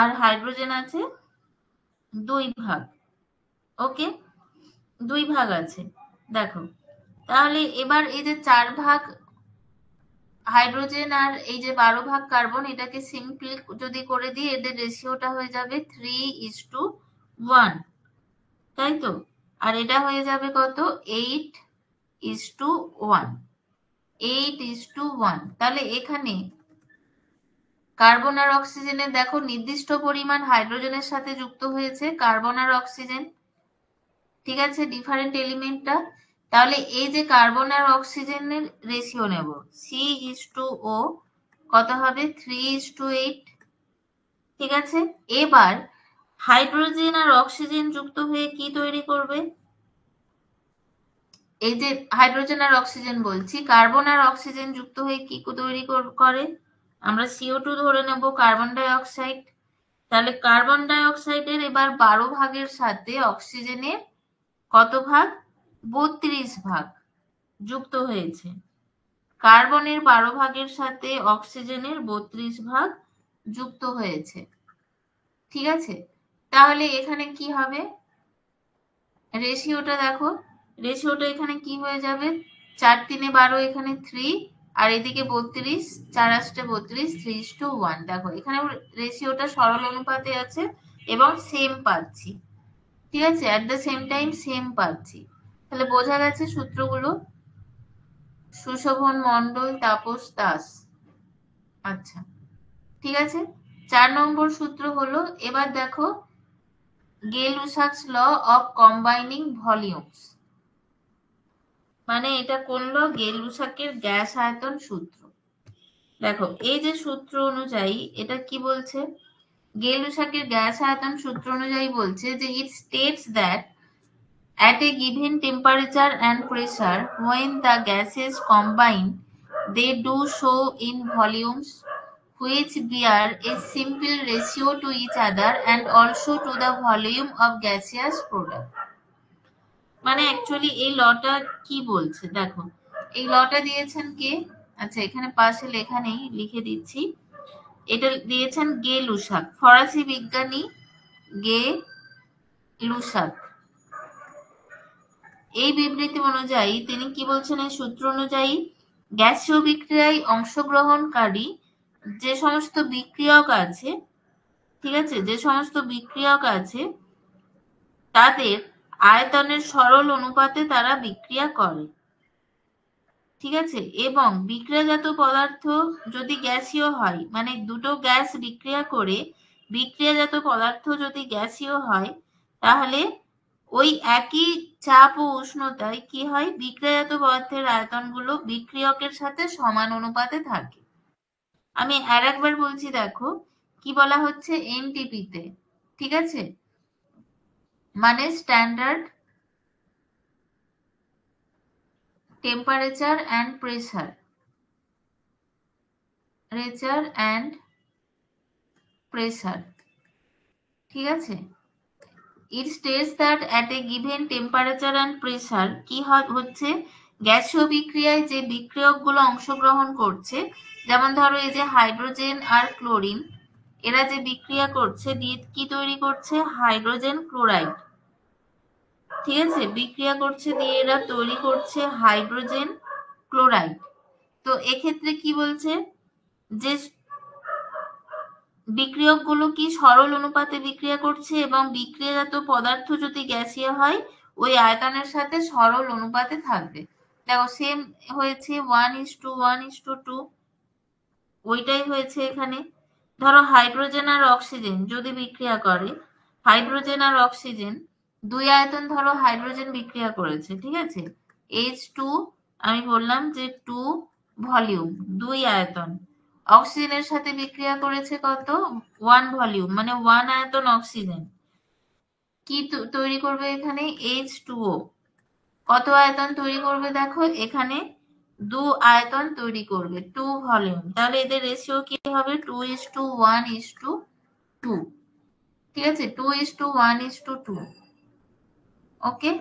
আর হাইড্রোজেন আছে 2 ভাগ। ওকে, 2 ভাগ আছে। দেখো, তাহলে এবার এই যে 4 ভাগ হাইড্রোজেন আর এই যে 12 ভাগ কার্বন, এটাকে সিম্পল যদি করে দিই, এদের রেশিওটা হয়ে যাবে 3:1, তাই তো। আর এটা হয়ে যাবে কত? 8:1, 8:1। তাহলে এখানে কার্বন আর অক্সিজেনের দেখো নির্দিষ্ট পরিমাণ হাইড্রোজেনের সাথে যুক্ত হয়েছে, কার্বন আর অক্সিজেন, ঠিক আছে, ডিফারেন্ট এলিমেন্টটা। তাহলে এই যে কার্বন আর অক্সিজেনের রেশিও নেব, C:O, কত হবে? 3:8, ঠিক আছে। এবার হাইড্রোজেন আর অক্সিজেন যুক্ত হয়ে কি তৈরি করবে? এই যে হাইড্রোজেন আর অক্সিজেন বলছি, কার্বন আর অক্সিজেন যুক্ত হয়ে কি তৈরি করে? আমরা CO2 ধরে নেব, কার্বন ডাই অক্সাইড। তাহলে কার্বন ডাই অক্সাইডের এবার 12 ভাগের সাথে অক্সিজেনের কত ভাগ? 32 ভাগ যুক্ত হয়েছে, কার্বনের 12 ভাগের সাথে অক্সিজেনের 32 ভাগ যুক্ত হয়েছে। ঠিক আছে, তাহলে এখানে কি হবে, রেশিওটা দেখো, রেশিওটা এখানে কি হয়ে যাবে, 4 3 12, এখানে 3, আর এদিকে 32, 4 8 32, 3:1। দেখো এখানে রেশিওটা সরল অনুপাতে আছে এবং সেম পাচ্ছি। ঠিক আছে, at the same time same পাচ্ছি। তাহলে বোঝা গেছে সূত্রগুলো, সুশোভন মন্ডল, তাপস দাস। আচ্ছা, ঠিক আছে। 4 নম্বর সূত্র হলো, এবার দেখো গেল-লুসাকস ল অফ কম্বাইনিং ভলিউমস, মানে এটা কোন ল, গেল-লুসাকের গ্যাস আয়তন সূত্র। দেখো এই যে সূত্র অনুযায়ী এটা কি বলছে, গেল-লুসাকের গ্যাস আয়তন সূত্র অনুযায়ী বলছে যে it states that at a given temperature and pressure when the gases combine they do so in volumes which bear a simple ratio to each other and also to the volume of gaseous product। মানে actually এই লটা কি বলছে দেখো, এই লটা দিয়েছেন কে, আচ্ছা এখানে পাশে লেখা নেই, লিখে দিচ্ছি। এটা দিয়েছেন গে লুসাক, ফরাসি বিজ্ঞানী গে লুসাক। এই বিবৃতি অনুযায়ী তিনি কি বলছেন, এই সূত্র অনুযায়ী গ্যাসীয় বিক্রিয়ায় অংশগ্রহণকারী যে সমস্ত বিক্রিয়ক আছে, ঠিক আছে, যে সমস্ত বিক্রিয়ক আছে তাদের আয়তনের সরল অনুপাতে তারা বিক্রিয়া করে। ঠিক আছে, এবং বিক্রিয়াজাত পদার্থ যদি গ্যাসীয় হয়, মানে দুটো গ্যাস বিক্রিয়া করে বিক্রিয়াজাত পদার্থ যদি গ্যাসীয় হয়, তাহলে ওই একই চাপ ও উষ্ণতায় কি হয়, বিক্রিয়াজাত পদার্থের আয়তনগুলো বিক্রিয়কের সাথে সমান অনুপাতে থাকে। আমি আর একবার বলছি, দেখো কি বলা হচ্ছে, এনটিপি তে, ঠিক আছে, মানে standard temperature and pressure, pressure, ঠিক আছে। It states that at a given temperature and pressure কি হচ্ছে, গ্যাসীয় বিক্রিয়ায় যে বিক্রিয়কগুলো অংশগ্রহণ করছে, যেমন ধরো এই যে হাইড্রোজেন আর ক্লোরিন, এরা যে বিক্রিয়া করছে দিয়ে কি তৈরি করছে, হাইড্রোজেন ক্লোরাইড। ঠিক আছে, বিক্রিয়া করছে দিয়ে এরা তৈরি করছে হাইড্রোজেন ক্লোরাইড। তো এক্ষেত্রে কি বলছে, যে বিক্রিয়কগুলো কি সরল অনুপাতে বিক্রিয়া করছে এবং বিক্রিয়াজাত পদার্থ যদি গ্যাসীয় হয় ওই আয়তনের সাথে সরল অনুপাতে থাকবে। দেখো সেম হয়েছে 1:1:2, ওইটাই হয়েছে এখানে। ধরো হাইড্রোজেন আর অক্সিজেন যদি বিক্রিয়া করে, হাইড্রোজেন আর অক্সিজেন দুই আয়তন, ধরো হাইড্রোজেন বিক্রিয়া করেছে, ঠিক আছে, H2, আমি বললাম যে 2 ভলিউম, দুই আয়তন, অক্সিজেনের সাথে বিক্রিয়া করেছে কত, 1 ভলিউম, মানে 1 আয়তন অক্সিজেন, কি তৈরি করবে এখানে, H2O, কত আয়তন তৈরি করবে, দেখো এখানে 2 আয়তন তৈরি করবে, 2 ভলিউম, তাহলে এদের রেশিও কি হবে, 2:1:2। ঠিক আছে, 2:1:2। ওকে,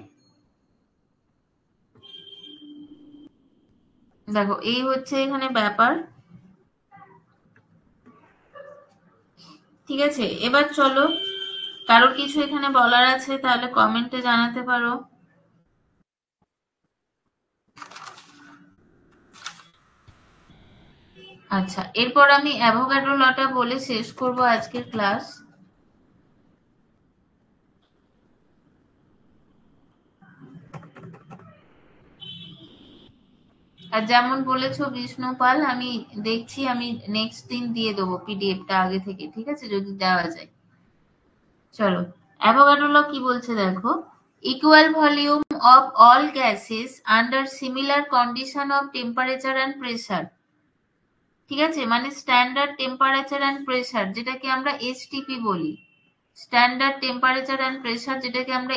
দেখো এই হচ্ছে এখানে ব্যাপার। ঠিক আছে, এবার চলো, কারোর কিছু এখানে বলার আছে তাহলে কমেন্টে জানাতে পারো। আচ্ছা, এরপর আমি অ্যাভোগাড্রো লটা বলে শেষ করব আজকের ক্লাস। আর যেমন বলেছো বিষ্ণুপাল, আমি দেখছি, আমি নেক্সট দিন দিয়ে দেবো পিডিএফটা আগে থেকে, ঠিক আছে, যদি দেওয়া যায়। চলো, অ্যাভোগাড্রো ল কি বলছে দেখো, equal volume of all gases under similar condition of temperature and pressure. ঠিক আছে, মানে স্ট্যান্ডার্ড টেম্পারেচার অ্যান্ড প্রেসার, যেটাকে আমরা এসটিপি বলি, স্ট্যান্ডার্ড টেম্পারেচার অ্যান্ড প্রেসার, যেটাকে আমরা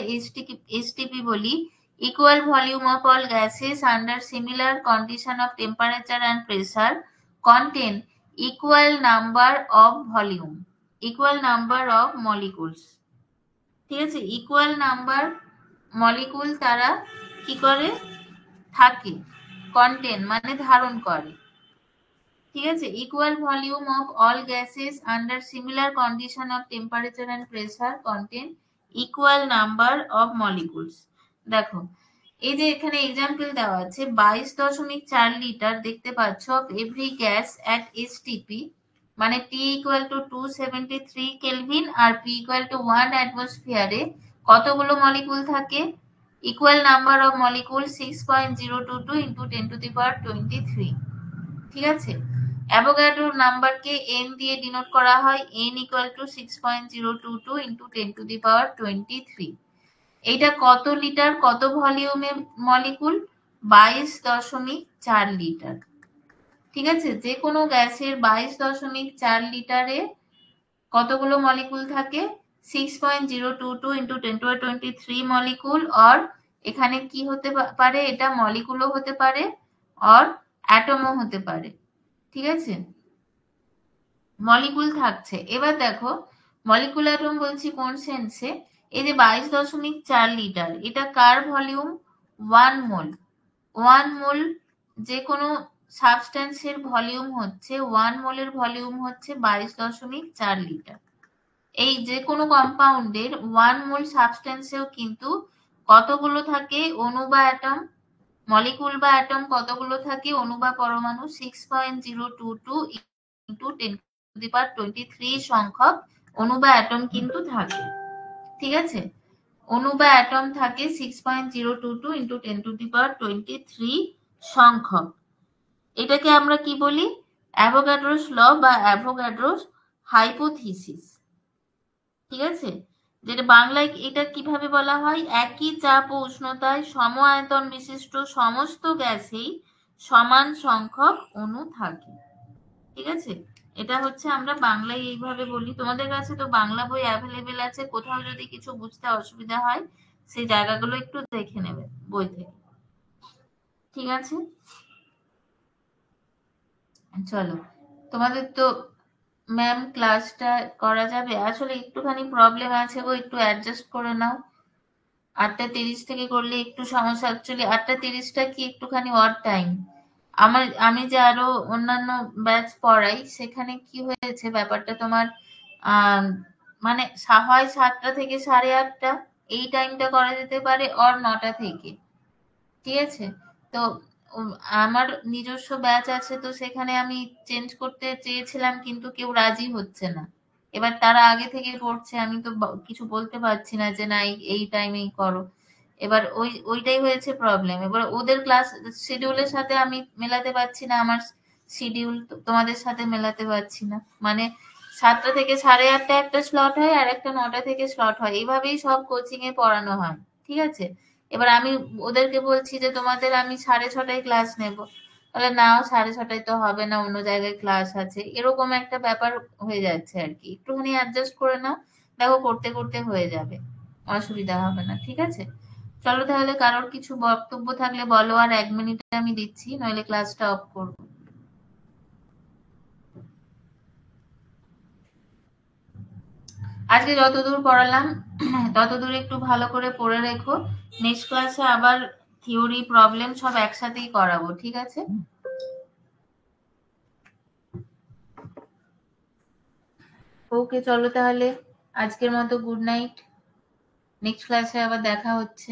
এসটিপি বলি, equal volume of all gases under similar condition of temperature and pressure contain equal number of volume, equal number of molecules। ঠিক আছে, equal number molecule তারা কি করে থাকে, কন্টেন মানে ধারণ করে, ঠিক আছে। Equal volume of all gases under similar condition of temperature and pressure contain equal number of molecules. দেখো এই যে এখানে এক্সাম্পল দেওয়া আছে 22.4 লিটার দেখতে পাচ্ছ of every gas at STP, মানে T ইকুয়াল টু 273 কেলভিন আর P ইকুয়াল টু 1 অ্যাটমসফিয়ারে কতগুলো মলিকুল থাকে, equal number of molecule 6.022 into 10⁻23, ঠিক আছে। অ্যাভোগাড্রো নাম্বারকে n দিয়ে ডিনোট করা হয়, n ইকুয়াল টু 6.022 ইন্টু 10⁻23। এইটা কত লিটার, কত ভলিউমে মলিকুল, 22.4 লিটার, ঠিক আছে। যে কোনো গ্যাসের 22.4 লিটারে কতগুলো মলিকুল থাকে, 6.022 ইন্টু 10⁻23 মলিকুল, অর এখানে কি হতে পারে, এটা মলিকুলও হতে পারে অর অ্যাটমও হতে পারে, ঠিক আছে। মলিকুল থাকছে। এবার দেখো মলিকুল অ্যাটম বলছি কোন সেন্সে, এই যে 22.4 লিটার এটা কার ভলিউম, 1 মোল। 1 মোল যে কোনো সাবস্ট্যান্সের ভলিউম হচ্ছে 1 মোলের ভলিউম হচ্ছে 22.4 লিটার। এই যে কোনো কম্পাউন্ডের 1 মোল সাবস্ট্যান্সেও কিন্তু কতগুলো থাকে অণু বা অ্যাটম, মলিকুল বা অ্যাটম কতগুলো থাকে, অণু বা পরমাণু 6.022 ইন্টু 10⁻23 সংখ্যক অণু বা অ্যাটম কিন্তু থাকে, ঠিক আছে। অণু বা অ্যাটম থাকে 6.022 ইন্টু 10⁻23 সংখ্যক। এটাকে আমরা কি বলি, অ্যাভোগাড্রোস ল বা অ্যাভোগাড্রোস হাইপোথিসিস, ঠিক আছে। যেটা বাংলায় এটা কিভাবে বলা হয়, একই চাপ ও উষ্ণতায় সম আয়তন বিশিষ্ট সমস্ত গ্যাসেই সমান সংখ্যক অণু থাকে, ঠিক আছে। এটা হচ্ছে আমরা বাংলায় এইভাবে বলি। তোমাদের কাছে তো বাংলা বই অ্যাভেলেবেল আছে, কোথাও যদি কিছু বুঝতে অসুবিধা হয় সেই জায়গাগুলো একটু দেখে নেবে বই থেকে, ঠিক আছে। চলো তোমাদের তো ম্যাম ক্লাসটা করা যাবে, আসলে একটুখানি প্রবলেম আছে গো, একটু অ্যাডজাস্ট করে নাও। 8:30 থেকে করলে একটু সমস্যা, অ্যাকচুয়ালি 8:30টা কি একটুখানি অড টাইম। আমি যে আরো অন্যান্য ব্যাচ পড়াই সেখানে কি হয়েছে ব্যাপারটা তোমার, আহ মানে হয় 7টা থেকে 8:30 এই টাইমটা করা যেতে পারে, অর 9টা থেকে, ঠিক আছে। তো আমার নিজস্ব ব্যাচ আছে, তো সেখানে আমি চেঞ্জ করতে চেয়েছিলাম কিন্তু কেউ রাজি হচ্ছে না। এবার তারা আগে থেকে পড়ছে, আমি তো কিছু বলতে পারছি না যে না এই টাইমেই করো। এবার ওইটাই হয়েছে প্রবলেম। এবার ওদের ক্লাস শিডিউলের সাথে আমি মেলাতে পারছি না, আমার শিডিউল তোমাদের সাথে মেলাতে পারছি না। মানে 7টা থেকে 8:30 একটা স্লট হয় আর একটা 9টা থেকে স্লট হয়, এইভাবেই সব কোচিং এ পড়ানো হয়, ঠিক আছে। এবার আমি ওদেরকে বলছি যে তোমাদের আমি 6:30টায় ক্লাস নেব, তাহলে না 6:30টায় তো হবে না, অন্য জায়গায় ক্লাস আছে, এরকম একটা ব্যাপার হয়ে যাচ্ছে আর কি। একটুখানি অ্যাডজাস্ট করে নাও, দেখো করতে করতে হয়ে যাবে, অসুবিধা হবে না, ঠিক আছে। চলো তাহলে কারোর কিছু বক্তব্য থাকলে বলো, আর 1 মিনিট আমি দিচ্ছি, নইলে ক্লাসটা অফ করবো। আজকে যতদূর পড়ালাম ততদূর একটু ভালো করে পড়ে রেখো, নেক্সট ক্লাসে আবার থিওরি প্রবলেম সব একসাথেই করাবো, ঠিক আছে। ওকে চলো তাহলে আজকের মতো গুড নাইট, নেক্সট ক্লাসে আবার দেখা হচ্ছে।